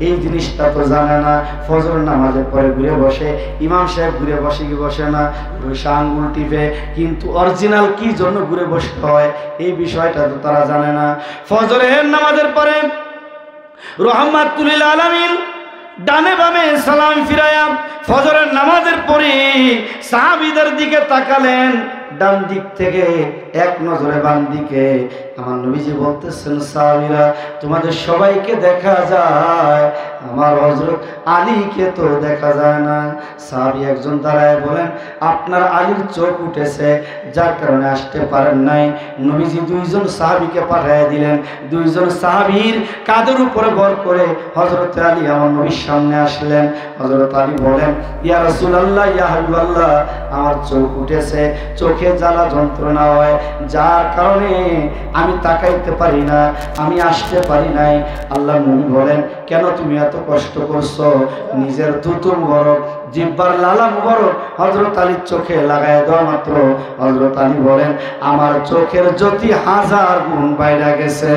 [SPEAKER 1] এই জিনিসটা তো জানে না। ফজরের নামাজের পরে ঘুরে বসে, ইমাম সাহেব ঘুরে বসে কি বসে না, বসে আঙ্গুল টিপে, কিন্তু অরিজিনাল কি জন্য ঘুরে বসতে হয় এই বিষয়টা তো তারা জানে না। ফজরের নামাজের পরে রাহমাতুল লিল আলামিন ডানে বামে সালাম ফিরায়া ফজরের নামাজের পরে সাহাবীদের দিকে তাকালেন, ডান দিক থেকে এক নজরে বাম দিকে। আমার নবীজি বলতেছেন, সাহাবীরা তোমাদের সবাইকে দেখা যায়, আমার হযরত আলীকে তো দেখা যায় না। সাহাবী একজন দাঁড়ায় বলেন, আপনার আলীর চোখ উঠেছে, যার কারণে আসতে পারেন নাই। নবীজি দুইজন সাহাবীকে পাঠিয়ে দিলেন, দুইজন সাহাবীর কাঁধের উপরে ভর করে হযরত আলী আমার নবীর সামনে আসলেন। হযরত আলী বলেন, ইয়া রাসূলুল্লাহ, ইয়া হাবিবাল্লাহ, আমার চোখ উঠেছে, চোখে জ্বালা যন্ত্রণা হয়, যার কারণে আমি তাকাইতে পারি না, আমি আসতে পারি নাই। আল্লাহ নবী বলেন, কেন তুমি এত কষ্ট করছো? নিজের দুটো মুবারক, জিহ্বার লালা মুবারক হযরত আলীর চোখে লাগায় দেওয়া মাত্র হযরত আলী বলেন, আমার চোখের জ্যোতি 1000 গুণ বাইরে গেছে।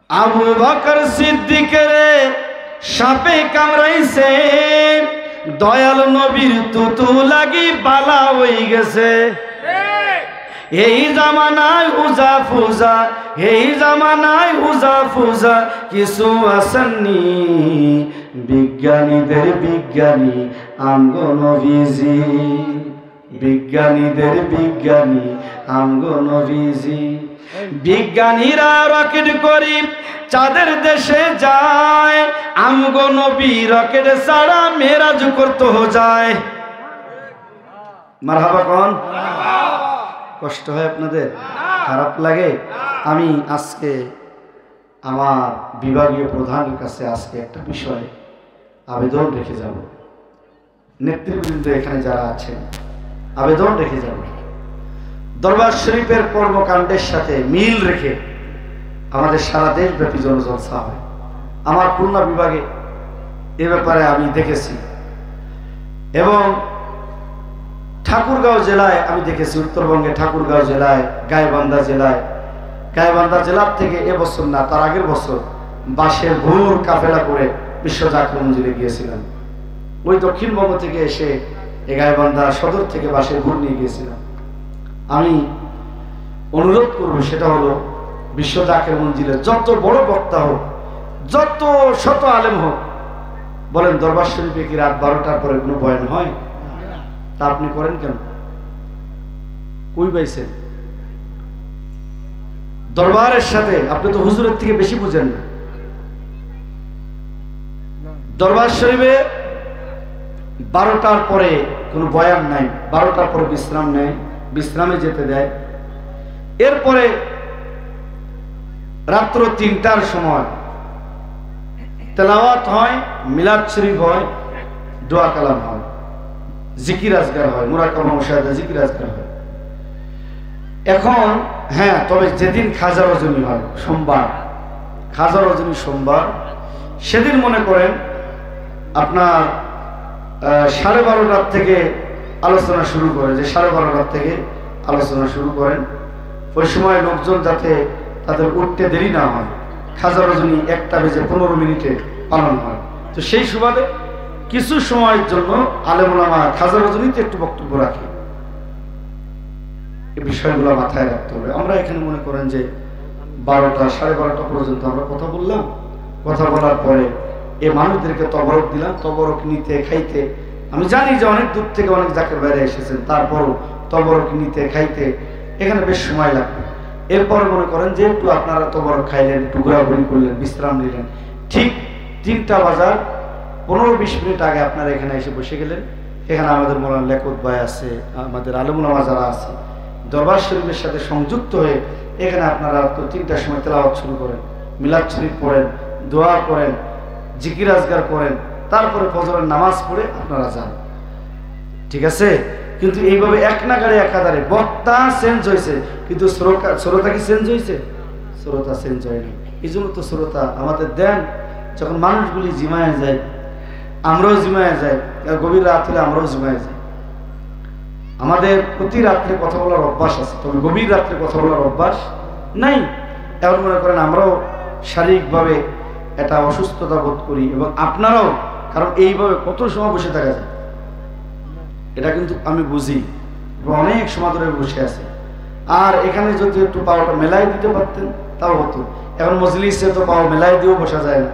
[SPEAKER 1] আবু বকর সিদ্দিকের সাপে কামড়াইছে, দয়াল নবীর তুতু লাগি বালা হয়ে গেছে। এই জামানায় উজা ফুজা, এই জামানায় উজা ফুজা কিছু আসেননি, বিজ্ঞানীদের বিজ্ঞানী আমগো নবীজি, বিজ্ঞানীদের বিজ্ঞানী আমগো নবীজি। বিজ্ঞানীরা রকেট করি চাঁদের দেশে যায়, আমগো নবী রকেট ছাড়া মেরাজ করতে যায়। মারহাবা কোন? কষ্ট হয় আপনাদের? খারাপ লাগে? আমি আজকে আমার বিভাগীয় প্রধানের কাছে আজকে একটা বিষয় আবেদন রেখে যাব, নেতৃবৃন্দ এখানে যারা আছেন আবেদন রেখে যাব, দরবার শরীফের কর্মকাণ্ডের সাথে মিল রেখে আমাদের সারা দেশব্যাপী জনজলসা হয়। আমার খুলনা বিভাগে এ ব্যাপারে আমি দেখেছি, এবং ঠাকুরগাঁও জেলায় আমি দেখেছি, উত্তরবঙ্গে ঠাকুরগাঁও জেলায়, গাইবান্ধা জেলায়, গাইবান্ধা জেলার থেকে এবছর না তার আগের বছর বাসের ভোর কাফেলা করে বিশ্ব জাকির মঞ্জিলে গিয়েছিলাম। ওই দক্ষিণবঙ্গ থেকে এসে এই গাইবান্ধা সদর থেকে বাসের ভোর নিয়ে গিয়েছিলাম। আমি অনুরোধ করব, সেটা হলো বিশ্ব জাকির মঞ্জিলে যত বড় বক্তা হোক, যত শত আলেম হোক, বলেন দরবার শরীফে কি রাত 12টার পরে কোনো বয়ান হয়? তা আপনি করেন কেন? কই পাইছেন? দরবারের সাথে আপনি তো হুজুরের থেকে বেশি বুঝেন না। দরবার শরীফে 12টার পরে কোনো বয়ান নাই, 12টার পরে বিশ্রাম নেই, বিশ্রামে যেতে দেয়। এরপরে রাত্র 3টার সময় তেলাওয়াত হয়, মিলাদ শরীফ হয়, দোয়া কালাম হয়, জিকির আজগার হয়, মুরাকাবা মুশাহাদা জিকির আজগার হয়। এখন হ্যাঁ, তবে যেদিন খাজা রজনী হয়, সোমবার, খাজা রজনী সোমবার, সেদিন মনে করেন আপনার 12:30 থেকে আলোচনা শুরু করে, যে 12:30 থেকে আলোচনা শুরু করেন। ওই সময় লোকজন যাতে তাদের উঠতে দেরি না হয়, খাজা রজনী 1:15 পালন হয়। তো সেই সুবাদে কিছু সময়ের জন্য আলেম ওলামা খাজা রজনীতে একটু বক্তব্য রাখে। এই বিষয়গুলো মাথায় রাখতে হবে। আমরা এখানে মনে করেন যে 12টা 12:30 পর্যন্ত আমরা কথা বললাম, কথা বলার পরে এই মানুষদেরকে তবরক দিলাম, তবরক নিতে খাইতে, আমি জানি যে অনেক দূর থেকে অনেক জাকের বাইরে এসেছেন, তারপরও তবরক নিতে খাইতে এখানে বেশ সময় লাগবে। এরপর মনে করেন যে একটু আপনারা তবরক খাইলেন, একটু ঘোরাঘুরি করলেন, বিশ্রাম নিলেন, ঠিক 3টা বাজার 15-20 মিনিট আগে আপনারা এখানে এসে বসে গেলেন। এখানে আমাদের মোলান লেখক ভাই আছে, আমাদের আলেম ওলামা যারা আছে, দরবার শরীফের সাথে সংযুক্ত হয়ে এখানে আপনারা তো 3টার সময় তেলাওয়াত শুরু করেন, মিলাদ শরীফ পড়েন, দোয়া করেন, জিকির আজগার করেন, তারপরে ফজরের নামাজ পড়ে আপনারা যান, ঠিক আছে? কিন্তু এইভাবে এক নাগাড়ে একাধারে বক্তা চেঞ্জ হয়েছে, কিন্তু শ্রোতা কি চেঞ্জ হয়েছে? শ্রোতা চেঞ্জ হয়নি। এই জন্য তো শ্রোতা আমাদের দেন, যখন মানুষগুলি জিমায় যায় আমরাও জিমায় যাই, গভীর রাত হলে আমরাও জিমায় যাই। আমাদের প্রতি রাত্রে কথা বলার অভ্যাস আছে, তবে গভীর রাত্রে কথা বলার অভ্যাস নাই। এমন মনে করেন আমরাও শারীরিকভাবে একটা অসুস্থতা বোধ করি, এবং আপনারাও, কারণ এইভাবে কত সময় বসে থাকা যায় এটা কিন্তু আমি বুঝি, অনেক সময় ধরে বসে আছে। আর এখানে যদি একটু পাওয়াটা মেলাই দিতে পারতেন তাও হতো। এখন মজলিসে তো পাওয়া মেলাই দিয়েও বসা যায় না,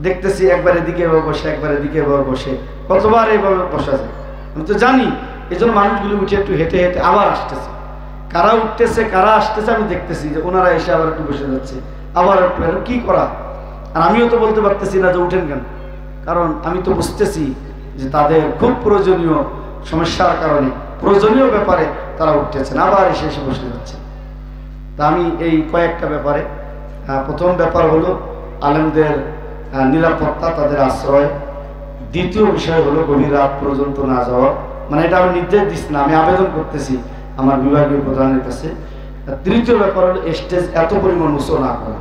[SPEAKER 1] দেখতেছি একবার এদিকে এভাবে বসে, একবার এদিকে এভাবে বসে, কতবার এইভাবে বসা যায়। আমি তো জানি, এই জন্য মানুষগুলো উঠে একটু হেঁটে হেঁটে আবার আসতেছে, কারা উঠতেছে কারা আসতেছে আমি দেখতেছি, যে ওনারা এসে আবার একটু বসে যাচ্ছে, আবার একটু কি করা। আর আমিও তো বলতে পারতেছি না যে উঠেন কেন, কারণ আমি তো বুঝতেছি যে তাদের খুব প্রয়োজনীয় সমস্যার কারণে, প্রয়োজনীয় ব্যাপারে তারা উঠতেছেন, আবার এসে এসে বসে যাচ্ছে। তা আমি এই কয়েকটা ব্যাপারে, প্রথম ব্যাপার হলো আলেমদের নিরাপত্তা, তাদের আশ্রয়। দ্বিতীয় বিষয় হলো গভীর রাত পর্যন্ত না যাওয়া, মানে এটা আমি নির্দেশ দিচ্ছি না, আমি আবেদন করতেছি আমার বিভাগীয় প্রধানের কাছে। তৃতীয় ব্যাপার হলো স্টেজ এত পরিমাণ উঁচু না করা।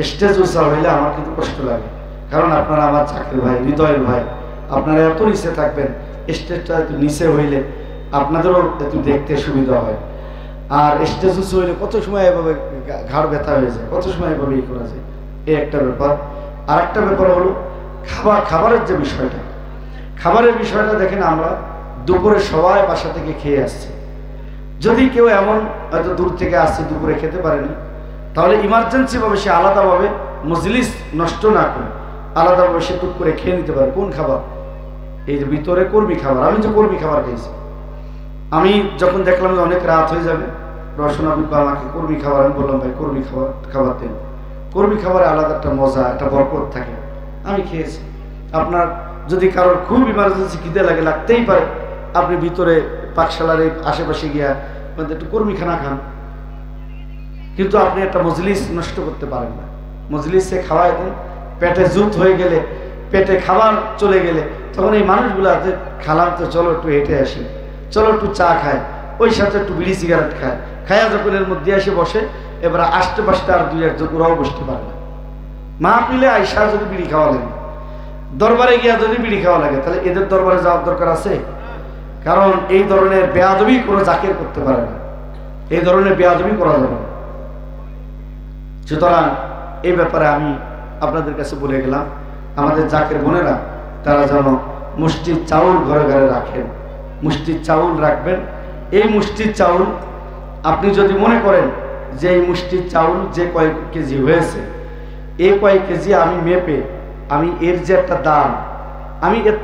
[SPEAKER 1] স্টেজ উঁচা হইলে আমার কিন্তু কষ্ট লাগে, কারণ আপনারা আমার চাকরি ভাই, হৃদয়ের ভাই, আপনারা এত নিচে থাকবেন, স্টেজটা একটু নিচে হইলে আপনাদেরও একটু দেখতে সুবিধা হয়। আর স্টেজ উঁচু হইলে কত সময় এভাবে ঘাড় ব্যথা হয়ে যায়, কত সময় এভাবে করা যায়, এই একটা ব্যাপার। আর একটা ব্যাপার হলো খাবারের যে বিষয়টা, খাবারের বিষয়টা দেখেন, আমরা দুপুরে সবাই বাসা থেকে খেয়ে আসছি। যদি কেউ এমন হয়তো দূর থেকে আসছে, দুপুরে খেতে পারেনি, তাহলে ইমার্জেন্সি ভাবে সে আলাদাভাবে মজলিস নষ্ট না করে আলাদাভাবে সে টুক করে খেয়ে নিতে পারে। কোন খাবার? এই যে ভিতরে কর্মী খাবার। আমি যে কর্মী খাবার খেয়েছি, আমি যখন দেখলাম যে অনেক রাত হয়ে যাবে, রসনা বিপা আমাকে কর্মী খাবার, আমি বললাম ভাই কর্মী খাবার দেন। কর্মী খাবারে আলাদা একটা মজা, একটা বরকত থাকে, আমি খেয়েছি। আপনার যদি কারোর খুব ইমার্জেন্সি খিদে লাগে, লাগতেই পারে, আপনি ভিতরে পাকশালার আশেপাশে গিয়া একটু কর্মী খানা খান, কিন্তু আপনি একটা মজলিস নষ্ট করতে পারেন না। মজলিসে খাওয়াই দেন, পেটে জুত হয়ে গেলে, পেটে খাবার চলে গেলে, তখন এই মানুষগুলো হাতে খালাম তো চলো একটু হেঁটে আসি, চলো একটু চা খায়, ওই সাথে একটু বিড়ি সিগারেট খায়, খায়া যখন এর মধ্যে এসে বসে, এবার আসতে পাশতে আর দুই একজন ওরাও বসতে পারে না। মাহফিলে আইসা যদি বিড়ি খাওয়া লাগে, দরবারে গিয়া যদি বিড়ি খাওয়া লাগে, তাহলে এদের দরবারে যাওয়ার দরকার আছে? কারণ এই ধরনের বেয়াদবি কোনো জাকির করতে পারে না, এই ধরনের বেয়াদবি করা যাবে না। সুতরাং এই ব্যাপারে আমি আপনাদের কাছে বলে গেলাম, আমাদের জাকের বোনেরা তারা যেন মুষ্টির চাউল ঘরে ঘরে রাখেন, মুষ্টির চাউল রাখবেন। এই মুষ্টির চাউল আপনি যদি মনে করেন যে এই মুষ্টির চাউল যে কয়েক কেজি হয়েছে, এই কয়েক কেজি আমি মেপে, আমি এর যে একটা দাম, আমি এর